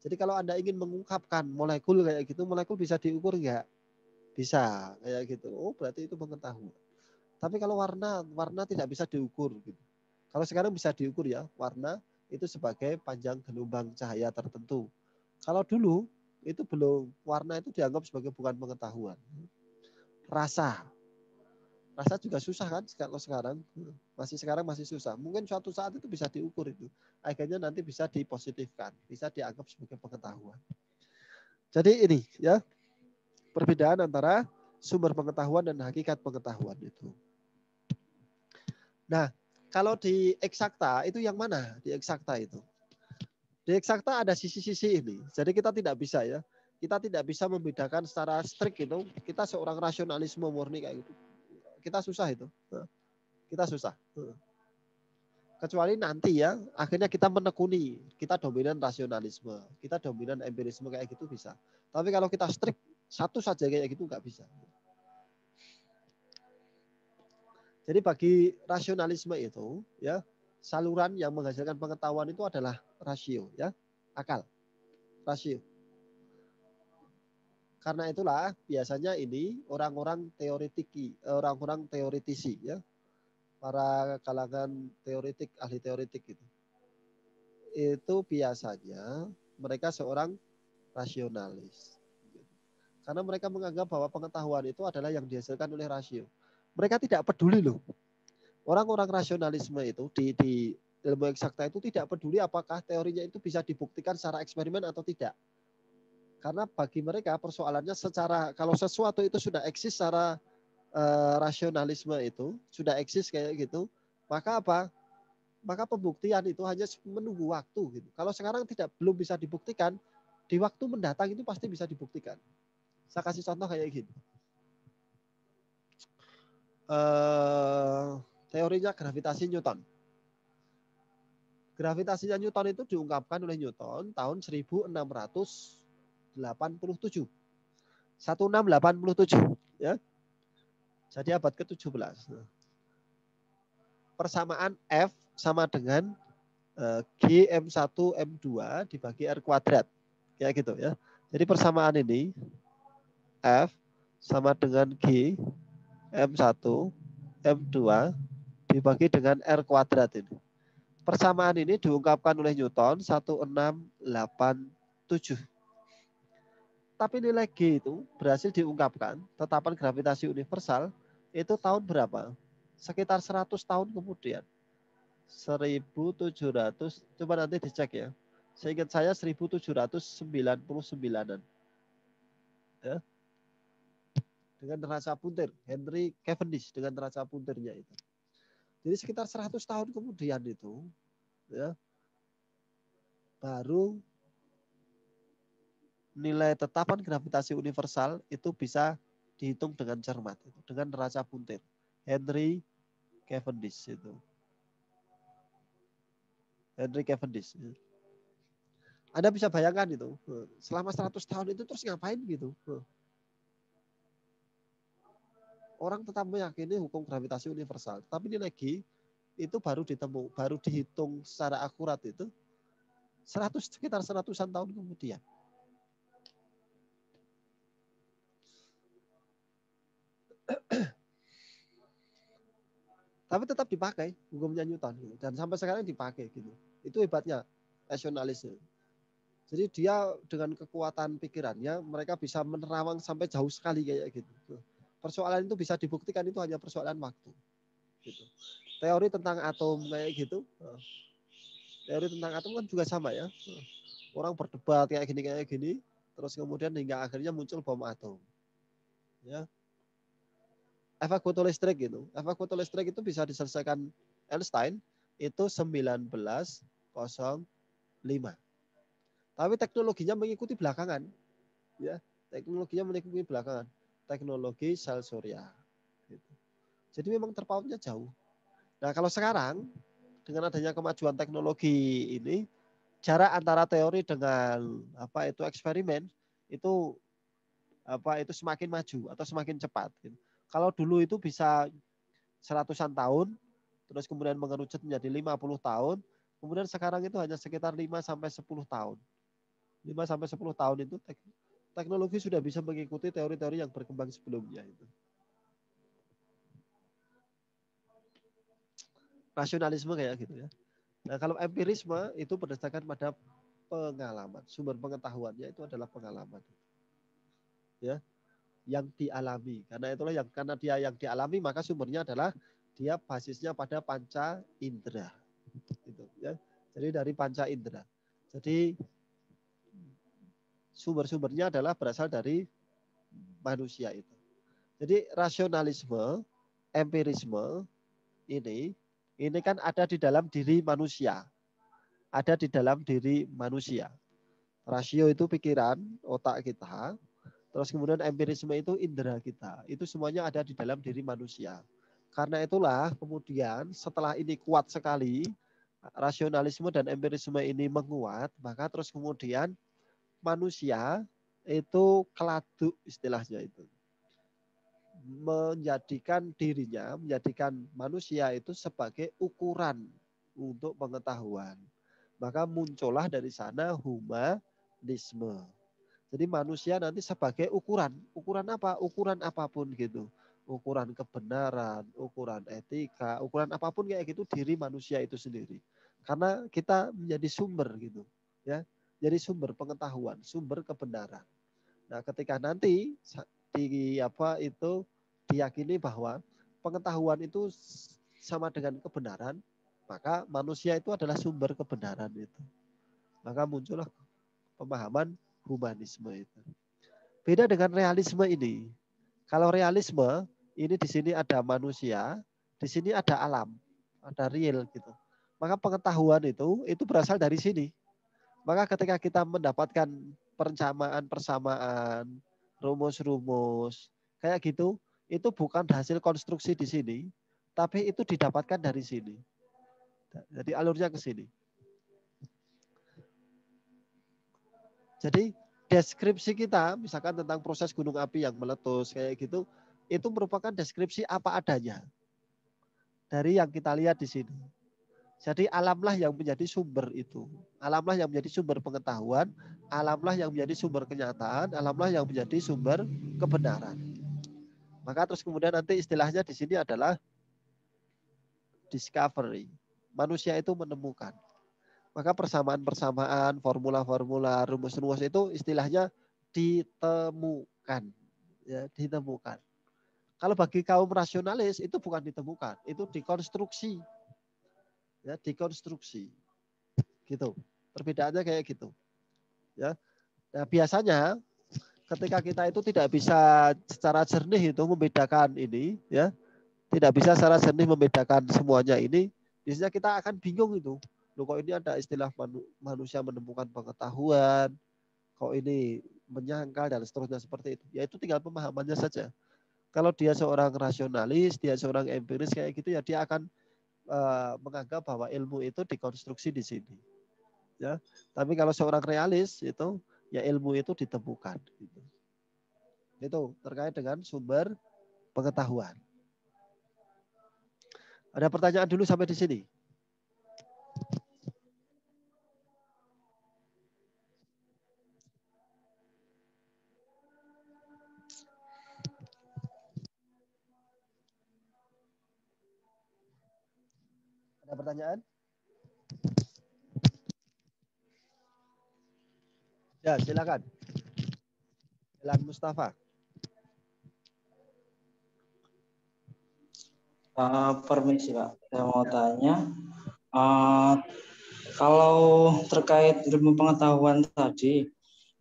Jadi kalau Anda ingin mengungkapkan molekul kayak gitu, molekul bisa diukur enggak? Bisa, kayak gitu. Oh, berarti itu pengetahuan. Tapi kalau warna, warna tidak bisa diukur gitu. Kalau sekarang bisa diukur ya, warna itu sebagai panjang gelombang cahaya tertentu. Kalau dulu itu belum, warna itu dianggap sebagai bukan pengetahuan. Rasa, rasa juga susah kan kalau sekarang. Sekarang masih susah. Mungkin suatu saat itu bisa diukur itu. Akhirnya nanti bisa dipositifkan, bisa dianggap sebagai pengetahuan. Jadi ini ya, perbedaan antara sumber pengetahuan dan hakikat pengetahuan itu. Nah, kalau di eksakta itu yang mana? Di eksakta itu. Di eksakta ada sisi-sisi ini. Jadi kita tidak bisa ya. Kita tidak bisa membedakan secara strict itu. Kita seorang rasionalisme murni kayak gitu. Kita susah itu. Kita susah. Kecuali nanti ya, akhirnya kita menekuni. Kita dominan rasionalisme. Kita dominan empirisme kayak gitu bisa. Tapi kalau kita strict, satu saja kayak gitu nggak bisa. Jadi bagi rasionalisme itu, ya, saluran yang menghasilkan pengetahuan itu adalah rasio, ya, akal, rasio. Karena itulah biasanya ini orang-orang teoretisi, ya, para kalangan teoretik, ahli teoretik itu biasanya mereka seorang rasionalis. Karena mereka menganggap bahwa pengetahuan itu adalah yang dihasilkan oleh rasio. Mereka tidak peduli loh. Orang-orang rasionalisme itu di ilmu eksakta itu tidak peduli apakah teorinya itu bisa dibuktikan secara eksperimen atau tidak. Karena bagi mereka persoalannya secara, kalau sesuatu itu sudah eksis secara rasionalisme itu, sudah eksis kayak gitu, maka apa? Maka pembuktian itu hanya menunggu waktu gitu. Kalau sekarang belum bisa dibuktikan, di waktu mendatang itu pasti bisa dibuktikan. Saya kasih contoh kayak gini. Teorinya gravitasi Newton. Gravitasinya Newton itu diungkapkan oleh Newton tahun 1687. 1687 ya. Jadi abad ke-17. Persamaan F sama dengan G M1 M2 dibagi R kuadrat. Kayak gitu ya. Jadi persamaan ini F sama dengan G M1 M2 dibagi dengan R kuadrat ini. Persamaan ini diungkapkan oleh Newton 1687. Tapi nilai G itu berhasil diungkapkan, tetapan gravitasi universal itu tahun berapa? Sekitar 100 tahun kemudian. 1700, coba nanti dicek ya. Seingat saya 1799-an. Ya. Dengan neraca puntir, Henry Cavendish dengan neraca puntirnya itu. Jadi sekitar 100 tahun kemudian itu, ya, baru nilai tetapan gravitasi universal itu bisa dihitung dengan cermat, dengan neraca puntir. Henry Cavendish itu. Henry Cavendish. Anda bisa bayangkan itu. Selama 100 tahun itu terus ngapain gitu. Orang tetap meyakini hukum gravitasi universal. Tapi nilai G itu baru dihitung secara akurat itu sekitar 100-an tahun kemudian. Tapi tetap dipakai hukumnya Newton dan sampai sekarang dipakai gitu. Itu hebatnya rasionalisme. Jadi dia dengan kekuatan pikirannya mereka bisa menerawang sampai jauh sekali kayak gitu. Persoalan itu bisa dibuktikan itu hanya persoalan waktu. Gitu. Teori tentang atom kayak gitu. Teori tentang atom kan juga sama ya. Orang berdebat kayak gini, terus kemudian hingga akhirnya muncul bom atom. Ya. Efek fotolistrik gitu. Efek fotolistrik itu bisa diselesaikan Einstein itu 1905. Tapi teknologinya mengikuti belakangan. Ya, teknologinya mengikuti belakangan. Teknologi sel surya. Gitu. Jadi memang terpautnya jauh. Nah, kalau sekarang dengan adanya kemajuan teknologi ini, jarak antara teori dengan eksperimen itu itu semakin maju atau semakin cepat. Gitu. Kalau dulu itu bisa seratusan tahun, terus kemudian mengerucut menjadi 50 tahun, kemudian sekarang itu hanya sekitar 5 sampai 10 tahun. 5 sampai 10 tahun itu teknologi sudah bisa mengikuti teori-teori yang berkembang sebelumnya itu. Rasionalisme kayak gitu ya. Nah, kalau empirisme itu berdasarkan pada pengalaman, sumber pengetahuannya itu adalah pengalaman. Ya, yang dialami. Karena dia yang dialami maka sumbernya adalah dia basisnya pada panca indera. Gitu, ya. Jadi dari panca indera. Jadi sumber-sumbernya adalah berasal dari manusia itu. Jadi rasionalisme, empirisme ini kan ada di dalam diri manusia. Ada di dalam diri manusia. Rasio itu pikiran, otak kita. Terus kemudian empirisme itu indera kita. Itu semuanya ada di dalam diri manusia. Karena itulah kemudian setelah ini kuat sekali, rasionalisme dan empirisme ini menguat, maka terus kemudian manusia itu keladuk istilahnya itu. Menjadikan manusia itu sebagai ukuran untuk pengetahuan. Maka muncullah dari sana humanisme. Jadi manusia nanti sebagai ukuran. Ukuran apa? Ukuran apapun gitu. Ukuran kebenaran, ukuran etika, ukuran apapun kayak gitu diri manusia itu sendiri. Karena kita menjadi sumber gitu. Ya, jadi sumber pengetahuan, sumber kebenaran. Nah, ketika nanti diyakini bahwa pengetahuan itu sama dengan kebenaran, maka manusia itu adalah sumber kebenaran itu. Maka muncullah pemahaman humanisme itu. Beda dengan realisme ini. Kalau realisme ini di sini ada manusia, di sini ada alam, ada real gitu. Maka pengetahuan itu berasal dari sini. Maka ketika kita mendapatkan persamaan, rumus-rumus, kayak gitu, itu bukan hasil konstruksi di sini, tapi itu didapatkan dari sini. Jadi alurnya ke sini. Jadi deskripsi kita, misalkan tentang proses gunung api yang meletus, kayak gitu, itu merupakan deskripsi apa adanya. Dari yang kita lihat di sini. Jadi alamlah yang menjadi sumber itu. Alamlah yang menjadi sumber pengetahuan, alamlah yang menjadi sumber kenyataan, alamlah yang menjadi sumber kebenaran. Maka terus kemudian nanti istilahnya di sini adalah discovery. Manusia itu menemukan. Maka persamaan-persamaan, formula-formula, rumus-rumus itu istilahnya ditemukan. Ya, ditemukan. Kalau bagi kaum rasionalis itu bukan ditemukan, itu dikonstruksi. Ya, dikonstruksi. Gitu. Perbedaannya kayak gitu. Ya. Nah, biasanya ketika kita itu tidak bisa secara jernih itu membedakan ini, ya, tidak bisa secara jernih membedakan semuanya ini, biasanya kita akan bingung itu. Loh, kok ini ada istilah manusia menemukan pengetahuan, kok ini menyangkal dan seterusnya seperti itu. Ya itu tinggal pemahamannya saja. Kalau dia seorang rasionalis, dia seorang empiris kayak gitu ya dia akan menganggap bahwa ilmu itu dikonstruksi di sini. Ya, tapi kalau seorang realis itu ya ilmu itu ditemukan. Gitu. Itu terkait dengan sumber pengetahuan. Ada pertanyaan dulu sampai di sini? Ada pertanyaan? Ya, silakan. Silakan Mustafa. Permisi Pak, saya mau tanya. Kalau terkait ilmu pengetahuan tadi,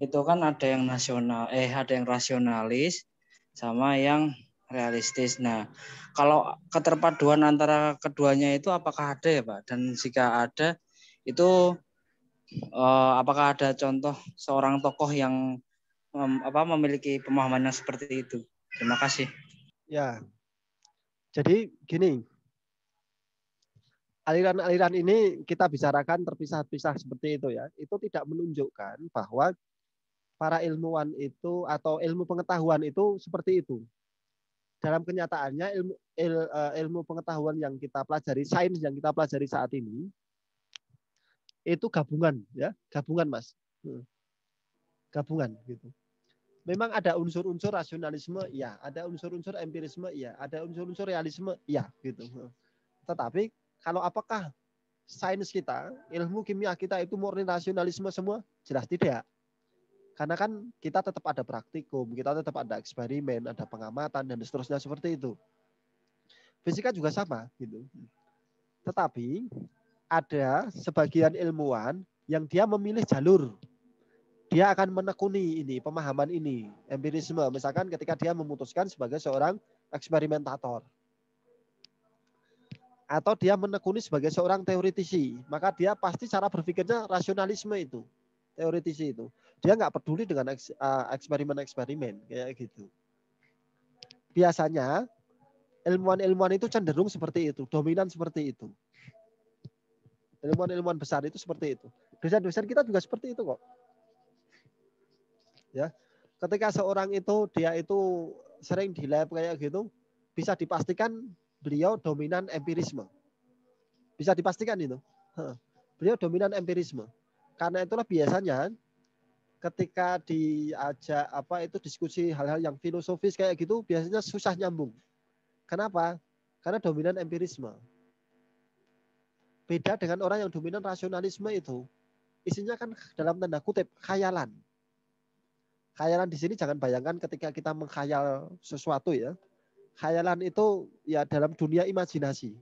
itu kan ada yang ada yang rasionalis sama yang realistis. Nah, kalau keterpaduan antara keduanya itu apakah ada ya Pak? Dan jika ada, itu apakah ada contoh seorang tokoh yang memiliki pemahaman yang seperti itu? Terima kasih. Ya, jadi gini, aliran-aliran ini kita bicarakan terpisah-pisah seperti itu ya. Itu tidak menunjukkan bahwa para ilmuwan itu atau ilmu pengetahuan itu seperti itu. Dalam kenyataannya ilmu pengetahuan yang kita pelajari, sains yang kita pelajari saat ini itu gabungan ya, gabungan Mas. Gabungan gitu. Memang ada unsur-unsur rasionalisme, ya, ada unsur-unsur empirisme, ya, ada unsur-unsur realisme, ya, gitu. Tetapi kalau apakah sains kita, ilmu kimia kita itu murni rasionalisme semua? Jelas tidak. Karena kan kita tetap ada praktikum, kita tetap ada eksperimen, ada pengamatan dan seterusnya seperti itu. Fisika juga sama, gitu. Tetapi ada sebagian ilmuwan yang dia memilih jalur. Dia akan menekuni ini, pemahaman ini, empirisme. Misalkan ketika dia memutuskan sebagai seorang eksperimentator. Atau dia menekuni sebagai seorang teoritisi. Maka dia pasti cara berpikirnya rasionalisme itu. Teoritisi itu. Dia nggak peduli dengan eksperimen-eksperimen. Kayak gitu. Biasanya ilmuwan-ilmuwan itu cenderung seperti itu. Dominan seperti itu. Ilmuwan-ilmuwan besar itu seperti itu. Dosen-dosen kita juga seperti itu kok. Ya, ketika seorang itu dia itu sering di lab kayak gitu, bisa dipastikan beliau dominan empirisme. Bisa dipastikan itu. Beliau dominan empirisme. Karena itulah biasanya ketika diajak diskusi hal-hal yang filosofis kayak gitu, biasanya susah nyambung. Kenapa? Karena dominan empirisme. Beda dengan orang yang dominan rasionalisme itu, isinya kan dalam tanda kutip khayalan. Khayalan di sini jangan bayangkan ketika kita mengkhayal sesuatu ya. Khayalan itu ya dalam dunia imajinasi.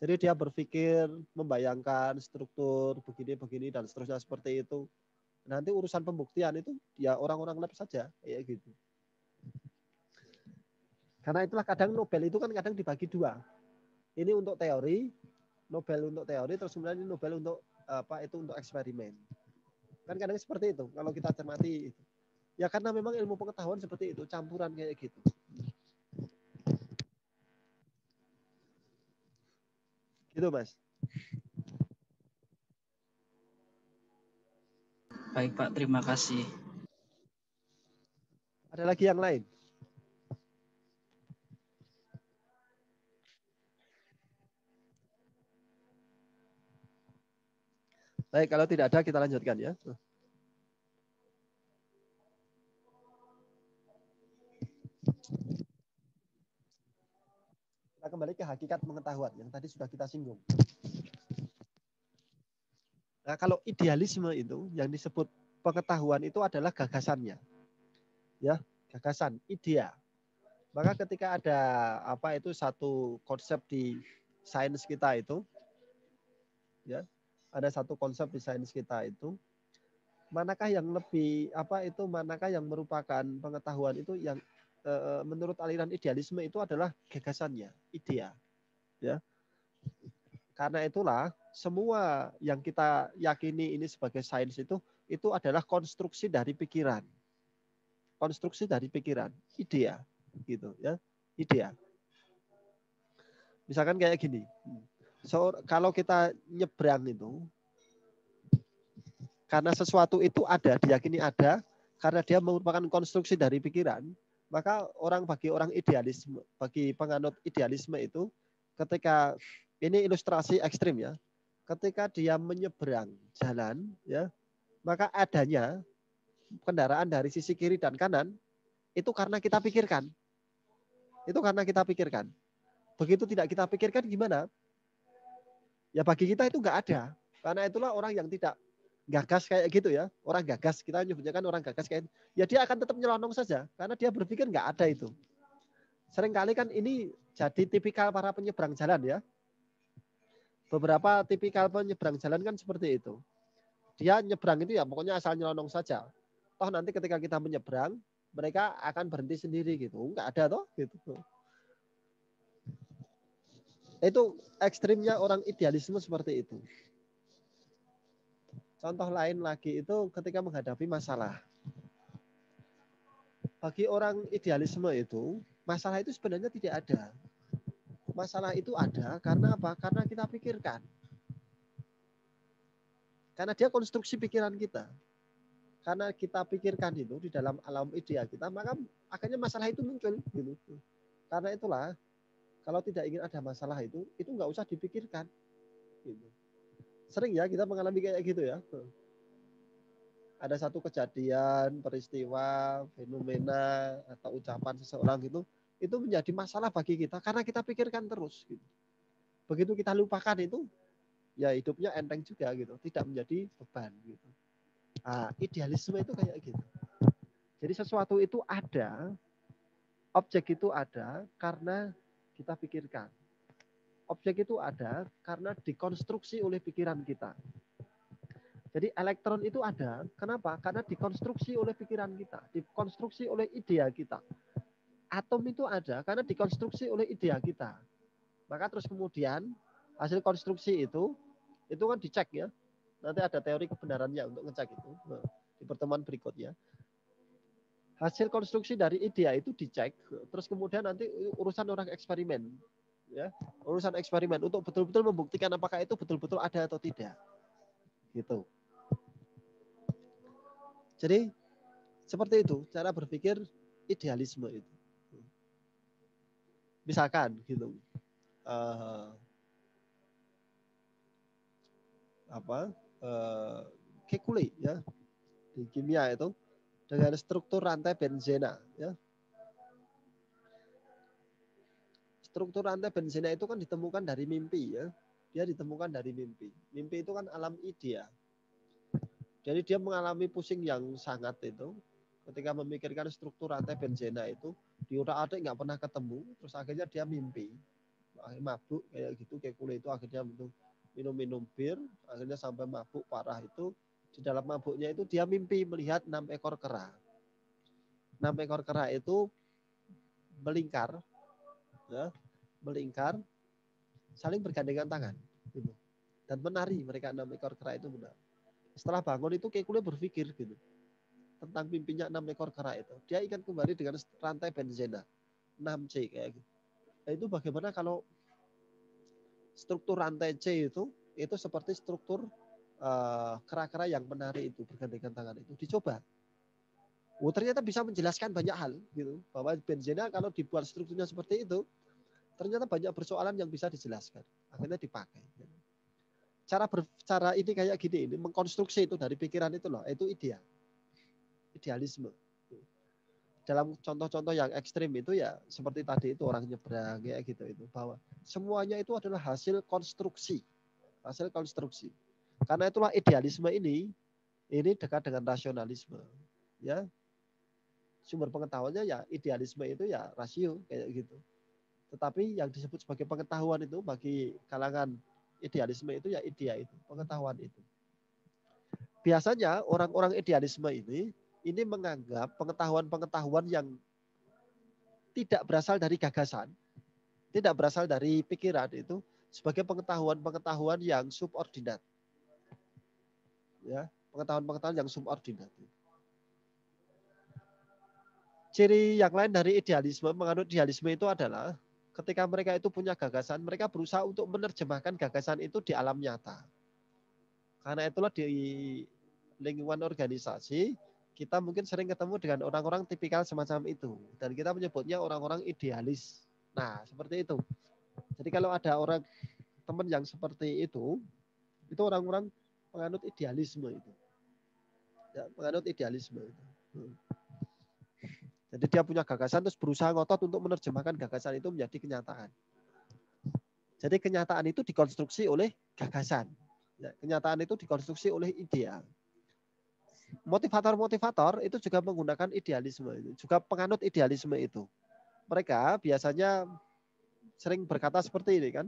Jadi dia berpikir, membayangkan struktur begini-begini dan seterusnya seperti itu. Nanti urusan pembuktian itu ya orang-orang lab saja kayak gitu. Karena itulah kadang Nobel itu kan kadang dibagi dua. Ini untuk teori, Nobel untuk teori, terus kemudian ini Nobel untuk untuk eksperimen. Kan kadang seperti itu kalau kita cermati itu. Ya karena memang ilmu pengetahuan seperti itu, campuran kayak gitu. Gitu Mas. Baik Pak, terima kasih. Ada lagi yang lain? Baik, kalau tidak ada kita lanjutkan ya. Kita kembali ke hakikat pengetahuan yang tadi sudah kita singgung. Nah, kalau idealisme itu yang disebut pengetahuan itu adalah gagasannya. Ya, gagasan, idea. Maka ketika ada satu konsep di sains kita itu ya, ada satu konsep di sains kita itu, manakah yang lebih manakah yang merupakan pengetahuan itu yang menurut aliran idealisme itu adalah gagasannya, idea. Ya. Karena itulah semua yang kita yakini ini sebagai sains itu adalah konstruksi dari pikiran. Konstruksi dari pikiran, idea gitu ya, idea. Misalkan kayak gini. Kalau kita nyebrang itu karena sesuatu itu ada, diyakini ada, karena dia merupakan konstruksi dari pikiran, maka bagi orang idealisme, bagi penganut idealisme itu, ketika ini ilustrasi ekstrim ya, ketika dia menyeberang jalan, ya, maka adanya kendaraan dari sisi kiri dan kanan itu karena kita pikirkan, itu karena kita pikirkan. Begitu tidak kita pikirkan gimana? Ya bagi kita itu nggak ada, karena itulah orang yang tidak gagas kayak gitu ya, orang gagas, kita nyebutnya kan orang gagas kayak, ya dia akan tetap nyelonong saja, karena dia berpikir nggak ada itu. Seringkali kan ini jadi tipikal para penyeberang jalan ya. Beberapa tipikal penyeberang jalan kan seperti itu. Dia nyebrang itu ya pokoknya asal nyelonong saja. Toh nanti ketika kita menyeberang, mereka akan berhenti sendiri gitu. Nggak ada toh gitu. Itu ekstrimnya orang idealisme seperti itu. Contoh lain lagi itu ketika menghadapi masalah. Bagi orang idealisme itu, masalah itu sebenarnya tidak ada. Masalah itu ada karena apa? Karena kita pikirkan. Karena dia konstruksi pikiran kita. Karena kita pikirkan itu di dalam alam ideal kita, maka akhirnya masalah itu muncul gitu. Karena itulah kalau tidak ingin ada masalah itu nggak usah dipikirkan. Gitu. Sering ya kita mengalami kayak gitu ya. Ada satu kejadian, peristiwa, fenomena atau ucapan seseorang itu menjadi masalah bagi kita karena kita pikirkan terus. Gitu. Begitu kita lupakan itu, ya hidupnya enteng juga gitu, tidak menjadi beban gitu. Nah, idealisme itu kayak gitu. Jadi sesuatu itu ada, objek itu ada karena kita pikirkan. Objek itu ada karena dikonstruksi oleh pikiran kita. Jadi elektron itu ada, kenapa? Karena dikonstruksi oleh pikiran kita, dikonstruksi oleh idea kita. Atom itu ada karena dikonstruksi oleh idea kita. Maka terus kemudian hasil konstruksi itu kan dicek ya. Nanti ada teori kebenarannya untuk ngecek itu di pertemuan berikutnya. Hasil konstruksi dari idea itu dicek, terus kemudian nanti urusan orang eksperimen, ya, urusan eksperimen untuk betul-betul membuktikan apakah itu betul-betul ada atau tidak, gitu. Jadi seperti itu cara berpikir idealisme itu. Misalkan, gitu, Kekule ya di kimia itu dengan struktur rantai benzena ya. Struktur rantai benzena itu kan ditemukan dari mimpi ya. Dia ditemukan dari mimpi. Mimpi itu kan alam idea. Jadi dia mengalami pusing yang sangat itu ketika memikirkan struktur rantai benzena itu di otak-atik nggak pernah ketemu, terus akhirnya dia mimpi. Akhirnya mabuk kayak gitu, Kekule itu akhirnya minum bir, akhirnya sampai mabuk parah itu. Di dalam mabuknya itu dia mimpi melihat 6 ekor kera. 6 ekor kera itu melingkar, ya, melingkar, saling bergandengan tangan, gitu. Dan menari, mereka 6 ekor kera itu benar. Setelah bangun itu Kekule berpikir gitu tentang mimpinya 6 ekor kera itu. Dia ingat kembali dengan rantai benzena 6C kayak gitu. Nah, itu bagaimana kalau struktur rantai C itu seperti struktur kera-kera yang menari itu bergandengan tangan itu dicoba. Oh, ternyata bisa menjelaskan banyak hal gitu. Bahwa benzena kalau dibuat strukturnya seperti itu, ternyata banyak persoalan yang bisa dijelaskan. Akhirnya dipakai. Cara ini kayak gini, ini mengkonstruksi itu dari pikiran itu loh, itu idealisme. Dalam contoh-contoh yang ekstrim itu ya seperti tadi itu orang nyebrang kayak gitu itu, bahwa semuanya itu adalah hasil konstruksi. Hasil konstruksi. Karena itulah idealisme ini dekat dengan rasionalisme. Ya, sumber pengetahuannya ya idealisme itu ya rasio kayak gitu. Tetapi yang disebut sebagai pengetahuan itu bagi kalangan idealisme itu ya idea itu, pengetahuan itu. Biasanya orang-orang idealisme ini menganggap pengetahuan-pengetahuan yang tidak berasal dari gagasan, tidak berasal dari pikiran itu sebagai pengetahuan-pengetahuan yang subordinat. Ya, pengetahuan-pengetahuan yang subordinat. Ciri yang lain dari idealisme, menganut idealisme itu adalah ketika mereka itu punya gagasan, mereka berusaha untuk menerjemahkan gagasan itu di alam nyata. Karena itulah di lingkungan organisasi, kita mungkin sering ketemu dengan orang-orang tipikal semacam itu. Dan kita menyebutnya orang-orang idealis. Nah, seperti itu. Jadi kalau ada orang teman yang seperti itu orang-orang penganut idealisme itu. Ya, penganut idealisme itu. Jadi dia punya gagasan terus berusaha ngotot untuk menerjemahkan gagasan itu menjadi kenyataan. Jadi kenyataan itu dikonstruksi oleh gagasan. Ya, kenyataan itu dikonstruksi oleh idea. Motivator-motivator itu juga menggunakan idealisme itu, juga penganut idealisme itu. Mereka biasanya sering berkata seperti ini kan,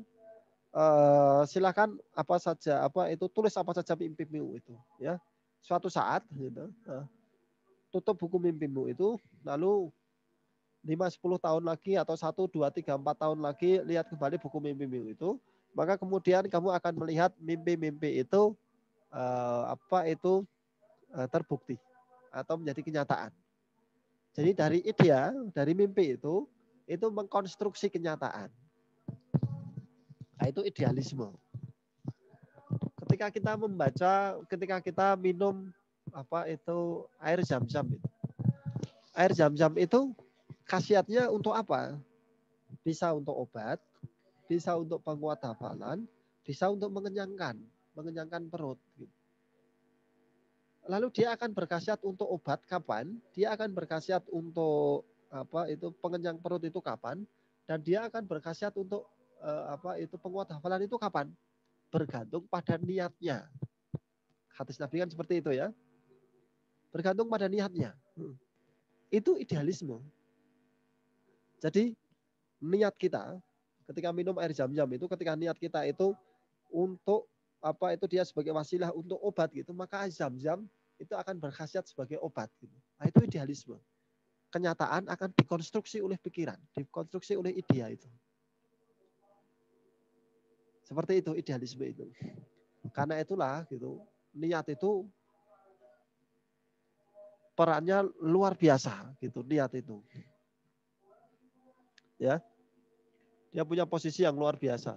silakan apa saja tulis apa saja mimpimu itu, ya. Suatu saat, gitu, tutup buku mimpimu itu, lalu 5-10 tahun lagi atau 1, 2, 3, 4 tahun lagi lihat kembali buku mimpimu itu, maka kemudian kamu akan melihat mimpi-mimpi itu terbukti atau menjadi kenyataan. Jadi dari idea, dari mimpi itu mengkonstruksi kenyataan. Nah, itu idealisme. Ketika kita membaca, ketika kita minum apa itu air zam-zam itu. Air zam-zam itu khasiatnya untuk apa? Bisa untuk obat, bisa untuk penguat hafalan, bisa untuk mengenyangkan perut. Lalu dia akan berkhasiat untuk obat kapan? Dia akan berkhasiat untuk apa itu pengenyang perut itu kapan? Dan dia akan berkhasiat untuk apa itu penguat hafalan itu kapan? Bergantung pada niatnya. Hadis Nabi kan seperti itu ya. Bergantung pada niatnya. Itu idealisme. Jadi niat kita ketika minum air zam-zam itu, ketika niat kita itu untuk apa itu dia sebagai wasilah untuk obat gitu, maka air zam-zam itu akan berkhasiat sebagai obat gitu. Nah, itu idealisme. Kenyataan akan dikonstruksi oleh pikiran, dikonstruksi oleh idea itu. Seperti itu idealisme itu. Karena itulah gitu, niat itu perannya luar biasa gitu, niat itu. Ya. Dia punya posisi yang luar biasa.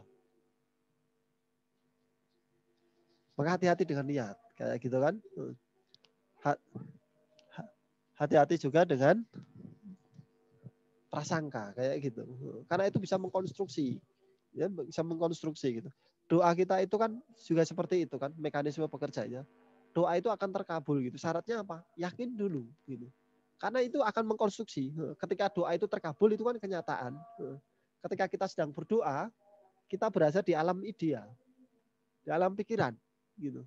Maka hati-hati dengan niat, kayak gitu kan. Hati-hati juga dengan prasangka, kayak gitu. Karena itu bisa mengkonstruksi, ya, bisa mengkonstruksi gitu. Doa kita itu kan juga seperti itu kan, mekanisme pekerjanya. Doa itu akan terkabul gitu. Syaratnya apa? Yakin dulu gitu. Karena itu akan mengkonstruksi. Ketika doa itu terkabul itu kan kenyataan. Ketika kita sedang berdoa, kita berada di alam ideal, di alam pikiran gitu.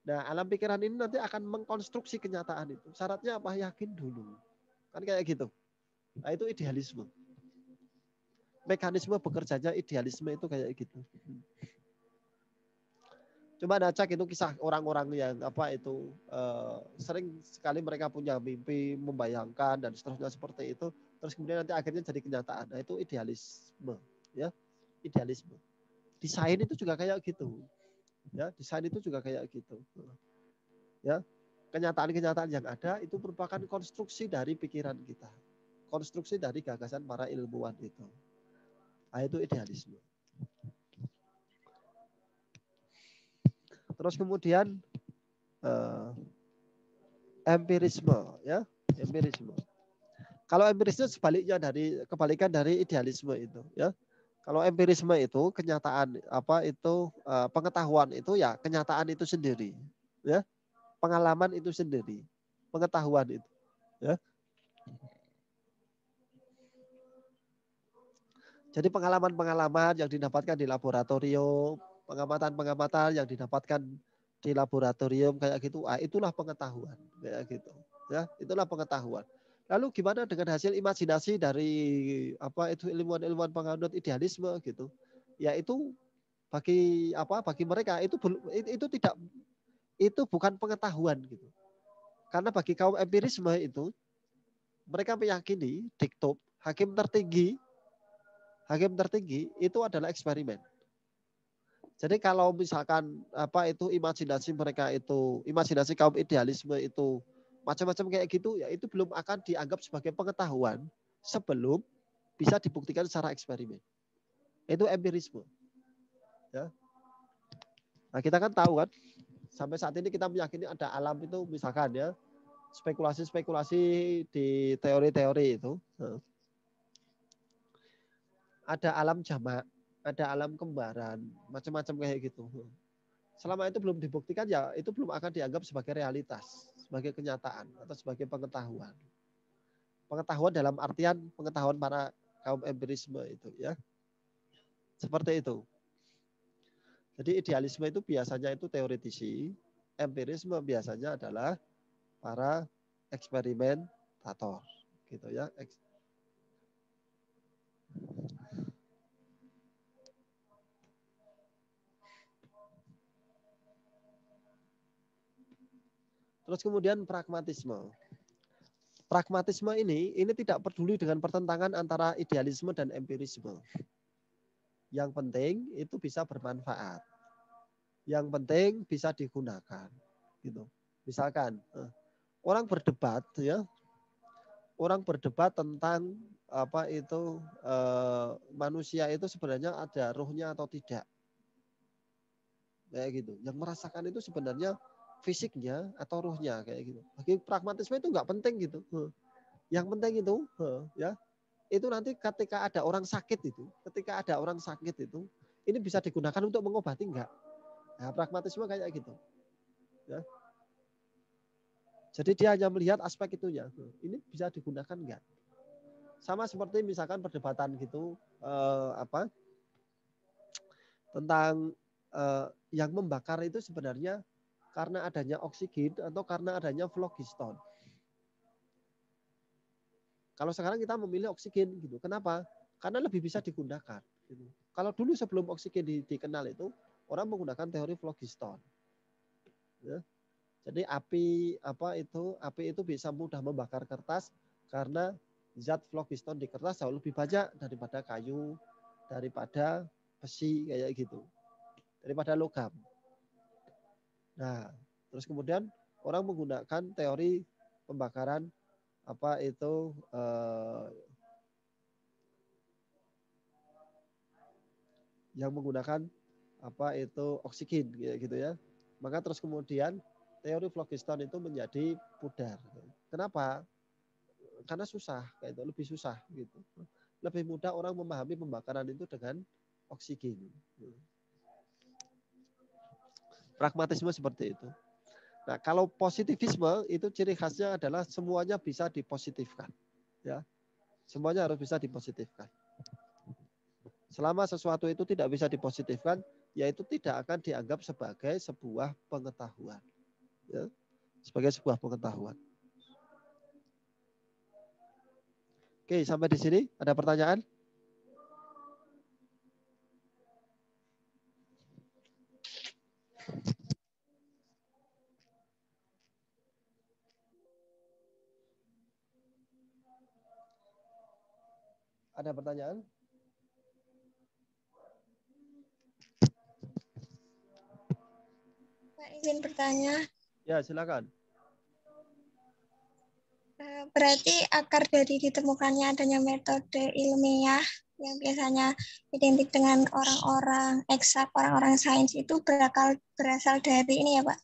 Nah, alam pikiran ini nanti akan mengkonstruksi kenyataan itu. Syaratnya apa? Yakin dulu. Kan kayak gitu. Nah, itu idealisme. Mekanisme bekerjanya idealisme itu kayak gitu. Coba cek itu kisah orang-orang yang apa itu sering sekali mereka punya mimpi, membayangkan dan seterusnya seperti itu. Terus kemudian nanti akhirnya jadi kenyataan. Nah, itu idealisme, ya, idealisme. Desain itu juga kayak gitu, ya. Desain itu juga kayak gitu, ya. Kenyataan-kenyataan yang ada itu merupakan konstruksi dari pikiran kita, konstruksi dari gagasan para ilmuwan itu. Nah, itu idealisme. Terus kemudian empirisme, ya, empirisme. Kalau empirisme kebalikan dari idealisme itu, ya. Kalau empirisme itu kenyataan apa itu pengetahuan itu ya kenyataan itu sendiri, ya. Pengalaman itu sendiri, pengetahuan itu, ya. Jadi pengalaman-pengalaman yang didapatkan di laboratorium, pengamatan-pengamatan yang didapatkan di laboratorium kayak gitu, itulah pengetahuan kayak gitu, ya. Itulah pengetahuan. Lalu gimana dengan hasil imajinasi dari apa itu ilmuwan-ilmuwan penganut idealisme gitu? Ya itu bagi mereka itu tidak, itu bukan pengetahuan gitu. Karena bagi kaum empirisme itu mereka meyakini diktum hakim tertinggi itu adalah eksperimen. Jadi kalau misalkan apa itu imajinasi kaum idealisme itu macam-macam kayak gitu, ya itu belum akan dianggap sebagai pengetahuan sebelum bisa dibuktikan secara eksperimen. Itu empirisme. Ya. Nah, kita kan tahu kan, sampai saat ini kita meyakini ada alam itu misalkan ya, spekulasi-spekulasi di teori-teori itu. Ada alam jamak, ada alam kembaran, macam-macam kayak gitu. Selama itu belum dibuktikan ya itu belum akan dianggap sebagai realitas, sebagai kenyataan atau sebagai pengetahuan. Pengetahuan dalam artian pengetahuan para kaum empirisme itu ya. Seperti itu. Jadi idealisme itu biasanya itu teoretisi, empirisme biasanya adalah para eksperimentator gitu ya. Terus kemudian pragmatisme. Pragmatisme ini tidak peduli dengan pertentangan antara idealisme dan empirisme. Yang penting itu bisa bermanfaat. Yang penting bisa digunakan. Gitu. Misalkan orang berdebat ya, orang berdebat tentang apa itu manusia itu sebenarnya ada ruhnya atau tidak. Kayak gitu. Yang merasakan itu sebenarnya fisiknya atau ruhnya kayak gitu. Bagi pragmatisme itu nggak penting gitu. Yang penting itu ya itu nanti ketika ada orang sakit itu, ini bisa digunakan untuk mengobati enggak? Nah, pragmatisme kayak gitu. Ya. Jadi dia hanya melihat aspek itunya. Ini bisa digunakan enggak? Sama seperti misalkan perdebatan gitu tentang yang membakar itu sebenarnya karena adanya oksigen atau karena adanya phlogiston. Kalau sekarang kita memilih oksigen gitu. Kenapa? Karena lebih bisa digunakan. Gitu. Kalau dulu sebelum oksigen dikenal itu orang menggunakan teori phlogiston. Ya. Jadi api itu bisa mudah membakar kertas karena zat phlogiston di kertas jauh lebih banyak daripada kayu, daripada besi kayak gitu, daripada logam. Nah, terus kemudian orang menggunakan teori pembakaran yang menggunakan oksigen gitu ya. Maka terus kemudian teori phlogiston itu menjadi pudar. Kenapa? Karena susah, kayak itu lebih susah gitu. Lebih mudah orang memahami pembakaran itu dengan oksigen. Pragmatisme seperti itu. Nah, kalau positivisme itu ciri khasnya adalah semuanya bisa dipositifkan. Ya. Semuanya harus bisa dipositifkan. Selama sesuatu itu tidak bisa dipositifkan, yaitu tidak akan dianggap sebagai sebuah pengetahuan. Ya. Sebagai sebuah pengetahuan. Oke, sampai di sini ada pertanyaan? Ada pertanyaan? Pak izin bertanya. Ya, silakan. Berarti akar dari ditemukannya adanya metode ilmiah yang biasanya identik dengan orang-orang eksak, orang-orang sains itu berasal dari ini ya Pak,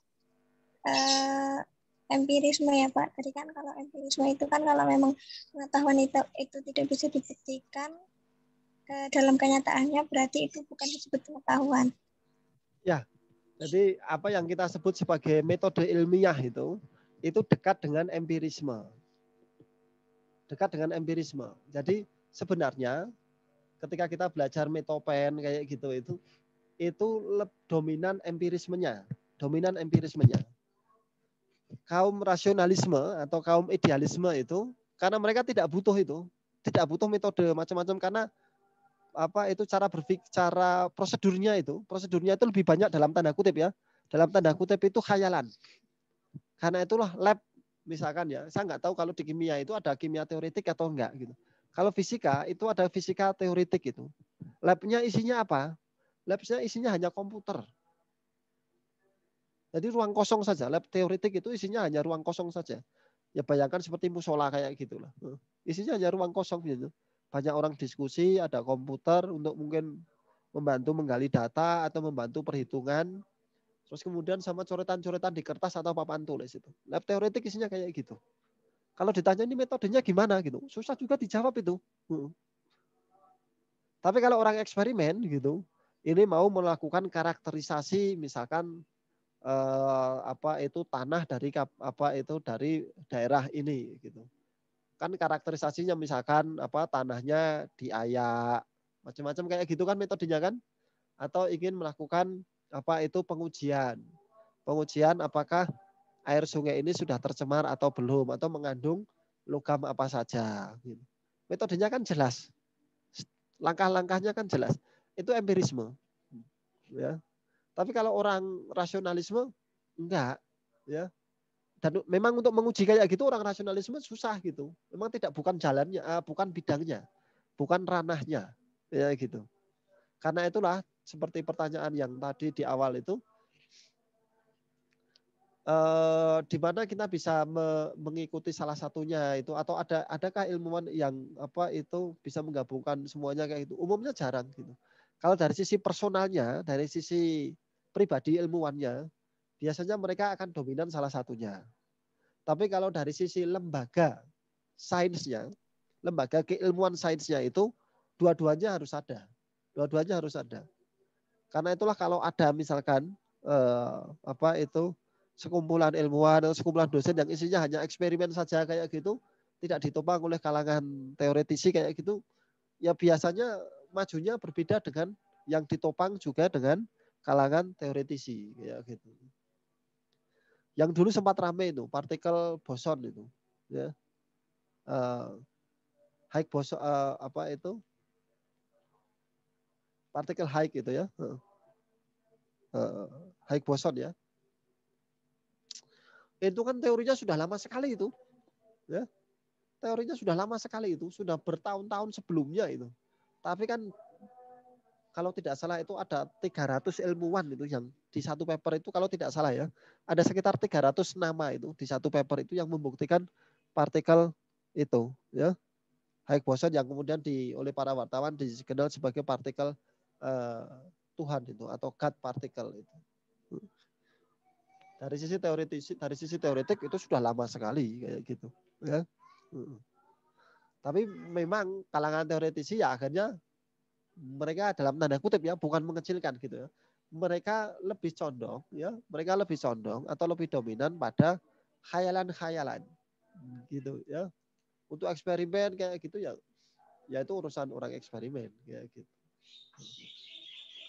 empirisme ya Pak. Tadi kan kalau empirisme itu kan kalau memang pengetahuan itu tidak bisa dibuktikan dalam kenyataannya, berarti itu bukan disebut pengetahuan. Ya, jadi apa yang kita sebut sebagai metode ilmiah itu dekat dengan empirisme. Dekat dengan empirisme. Jadi sebenarnya ketika kita belajar metopen kayak gitu itu dominan empirismenya. Kaum rasionalisme atau kaum idealisme itu karena mereka tidak butuh metode macam-macam karena cara prosedurnya itu lebih banyak dalam tanda kutip ya. Dalam tanda kutip itu khayalan. Karena itulah lab misalkan ya, saya nggak tahu kalau di kimia itu ada kimia teoretik atau enggak gitu. Kalau fisika itu ada fisika teoretik itu. Labnya isinya apa? Labnya isinya hanya komputer. Jadi ruang kosong saja. Lab teoretik itu isinya hanya ruang kosong saja. Ya bayangkan seperti musola kayak gitulah. Isinya hanya ruang kosong gitu. Banyak orang diskusi, ada komputer untuk mungkin membantu menggali data atau membantu perhitungan. Terus kemudian sama coretan-coretan di kertas atau papan tulis itu. Lab teoretik isinya kayak gitu. Kalau ditanya ini metodenya gimana gitu, susah juga dijawab itu. Tapi kalau orang eksperimen gitu, ini mau melakukan karakterisasi misalkan tanah dari daerah ini gitu. Kan karakterisasinya misalkan tanahnya diayak, macam-macam kayak gitu kan metodenya kan? Atau ingin melakukan pengujian. Pengujian apakah air sungai ini sudah tercemar atau belum atau mengandung logam apa saja. Metodenya kan jelas. Langkah-langkahnya kan jelas. Itu empirisme. Ya. Tapi kalau orang rasionalisme enggak, ya. Dan memang untuk menguji kayak gitu orang rasionalisme susah gitu. Memang bukan jalannya, bukan bidangnya, bukan ranahnya, ya gitu. Karena itulah seperti pertanyaan yang tadi di awal itu, di mana kita bisa mengikuti salah satunya itu atau adakah ilmuwan yang bisa menggabungkan semuanya kayak gitu? Umumnya jarang gitu. Kalau dari sisi personalnya, dari sisi pribadi ilmuwannya, biasanya mereka akan dominan salah satunya. Tapi kalau dari sisi lembaga sainsnya, lembaga keilmuan sainsnya itu dua-duanya harus ada. Dua-duanya harus ada. Karena itulah kalau ada misalkan sekumpulan ilmuwan atau sekumpulan dosen yang isinya hanya eksperimen saja kayak gitu, tidak ditopang oleh kalangan teoretisi kayak gitu, ya biasanya majunya berbeda dengan yang ditopang juga dengan kalangan teoretisi kayak gitu. Yang dulu sempat rame itu partikel boson itu, ya. Higgs boson partikel Higgs itu ya. Higgs boson ya. Itu kan teorinya sudah lama sekali itu. Ya. Teorinya sudah lama sekali itu, sudah bertahun-tahun sebelumnya itu. Tapi kan kalau tidak salah itu ada 300 ilmuwan itu yang di satu paper itu kalau tidak salah ya. Ada sekitar 300 nama itu di satu paper itu yang membuktikan partikel itu ya. Higgs boson yang kemudian oleh para wartawan dikenal sebagai partikel Tuhan itu atau God particle itu. Dari sisi teoretik itu sudah lama sekali kayak gitu ya. Tapi memang kalangan teoretisi ya akhirnya mereka dalam tanda kutip ya bukan mengecilkan gitu ya. Mereka lebih condong atau lebih dominan pada khayalan-khayalan gitu ya. Untuk eksperimen kayak gitu ya itu urusan orang eksperimen kayak gitu.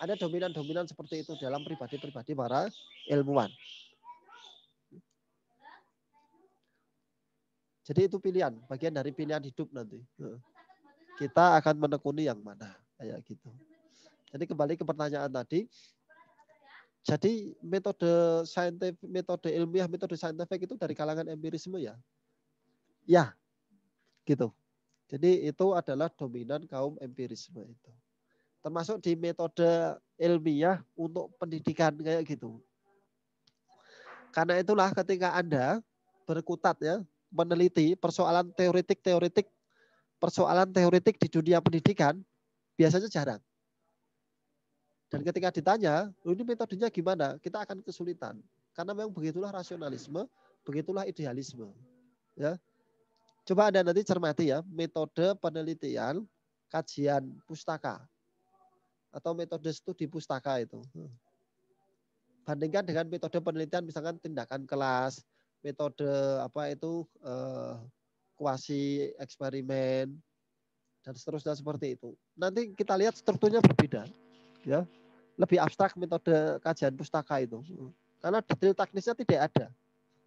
Ada dominan-dominan seperti itu dalam pribadi-pribadi para ilmuwan. Jadi itu pilihan, bagian dari pilihan hidup nanti. Kita akan menekuni yang mana, kayak gitu. Jadi kembali ke pertanyaan tadi. Jadi metode ilmiah, metode saintifik itu dari kalangan empirisme ya? Ya, gitu. Jadi itu adalah dominan kaum empirisme itu. Termasuk di metode ilmiah untuk pendidikan kayak gitu. Karena itulah ketika Anda berkutat ya, meneliti persoalan teoretik di dunia pendidikan biasanya jarang. Dan ketika ditanya, ini metodenya gimana? Kita akan kesulitan. Karena memang begitulah rasionalisme, begitulah idealisme. Ya. Coba Anda nanti cermati ya, metode penelitian kajian pustaka atau metode studi pustaka itu. Bandingkan dengan metode penelitian misalkan tindakan kelas, metode kuasi eksperimen dan seterusnya seperti itu. Nanti kita lihat strukturnya berbeda, ya. Lebih abstrak metode kajian pustaka itu, karena detail teknisnya tidak ada,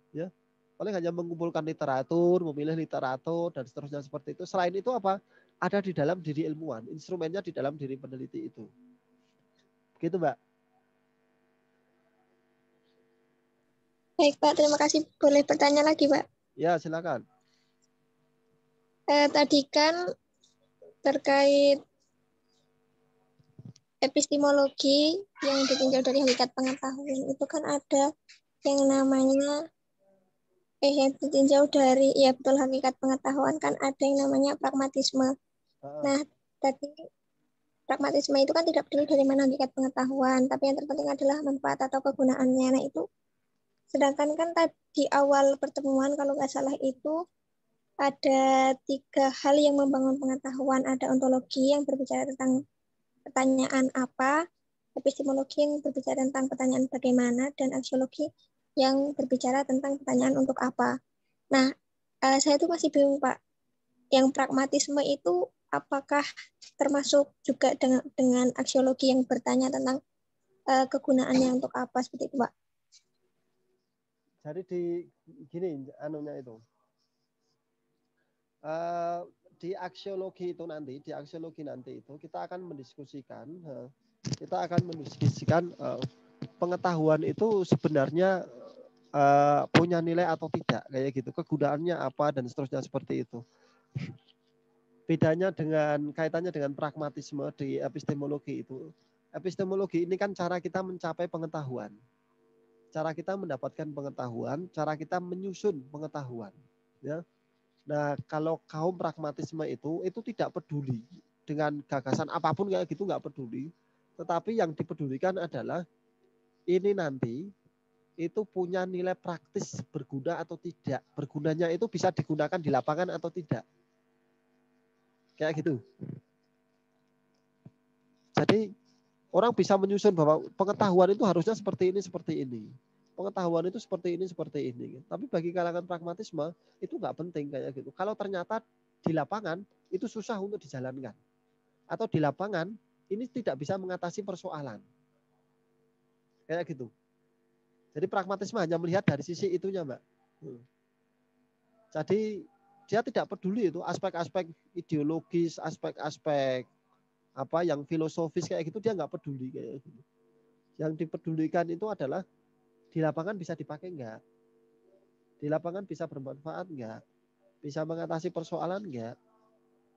ya. Paling hanya mengumpulkan literatur, memilih literatur dan seterusnya seperti itu. Selain itu apa? Ada di dalam diri ilmuwan, instrumennya di dalam diri peneliti itu. Begitu, Mbak. Baik, Pak. Terima kasih. Boleh bertanya lagi, Pak? Ya, silakan. Tadi kan terkait epistemologi yang ditinjau dari hakikat pengetahuan itu kan ada yang namanya yang ditinjau dari ya betul hakikat pengetahuan kan ada yang namanya pragmatisme. Nah, tadi pragmatisme itu kan tidak peduli dari mana hakikat pengetahuan, tapi yang terpenting adalah manfaat atau kegunaannya. Nah, itu sedangkan kan tadi awal pertemuan kalau nggak salah itu ada 3 hal yang membangun pengetahuan. Ada ontologi yang berbicara tentang pertanyaan apa, epistemologi yang berbicara tentang pertanyaan bagaimana, dan aksiologi yang berbicara tentang pertanyaan untuk apa. Nah, saya tuh masih bingung, Pak. Yang pragmatisme itu apakah termasuk juga dengan aksiologi yang bertanya tentang kegunaannya untuk apa, seperti itu, Pak? Jadi gini anunya itu. Di aksiologi nanti itu kita akan mendiskusikan pengetahuan itu sebenarnya punya nilai atau tidak kayak gitu, kegunaannya apa dan seterusnya seperti itu. Bedanya kaitannya dengan pragmatisme di epistemologi itu. Epistemologi ini kan cara kita mencapai pengetahuan. Cara kita mendapatkan pengetahuan, cara kita menyusun pengetahuan, ya. Nah, kalau kaum pragmatisme itu tidak peduli dengan gagasan apapun kayak gitu, nggak peduli. Tetapi yang dipedulikan adalah ini nanti itu punya nilai praktis berguna atau tidak. Bergunanya itu bisa digunakan di lapangan atau tidak. Kayak gitu. Jadi orang bisa menyusun bahwa pengetahuan itu harusnya seperti ini, seperti ini. Pengetahuan itu seperti ini, seperti ini. Tapi bagi kalangan pragmatisme itu nggak penting kayak gitu. Kalau ternyata di lapangan itu susah untuk dijalankan. Atau di lapangan ini tidak bisa mengatasi persoalan. Kayak gitu. Jadi pragmatisme hanya melihat dari sisi itunya, Mbak. Jadi dia tidak peduli itu aspek-aspek ideologis, aspek-aspek apa yang filosofis kayak gitu dia nggak peduli kayak gitu. Yang dipedulikan itu adalah di lapangan bisa dipakai enggak? Di lapangan bisa bermanfaat enggak? Bisa mengatasi persoalan enggak?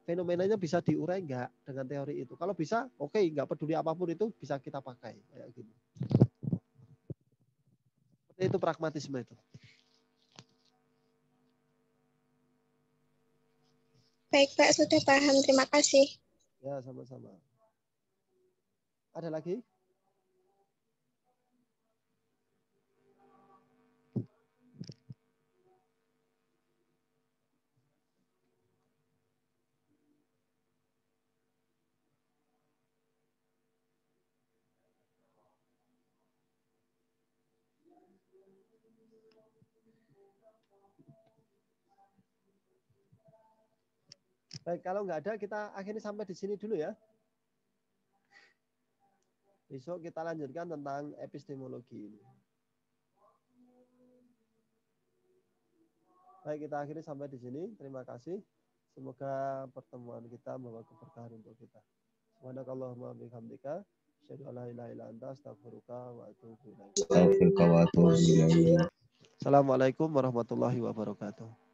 Fenomenanya bisa diurai enggak dengan teori itu? Kalau bisa, oke, enggak peduli apapun itu bisa kita pakai kayak gitu. Itu pragmatisme itu. Baik, Pak, sudah paham. Terima kasih. Ya, sama-sama. Ada lagi? Baik, kalau nggak ada kita akhirnya sampai di sini dulu ya. Besok kita lanjutkan tentang epistemologi ini. Baik, kita akhiri sampai di sini. Terima kasih. Semoga pertemuan kita membawa keberkahan untuk kita. Subhanakallahumma bihamdika asyhadu an la ilaha illa anta astaghfiruka wa atubu ilaik. Assalamualaikum warahmatullahi wabarakatuh.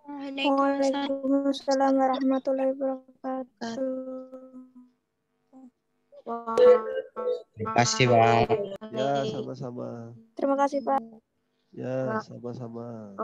Waalaikumsalam warahmatullahi wabarakatuh. Terima kasih, Pak. Ya, sama-sama. Terima kasih, Pak. Ya, sama-sama.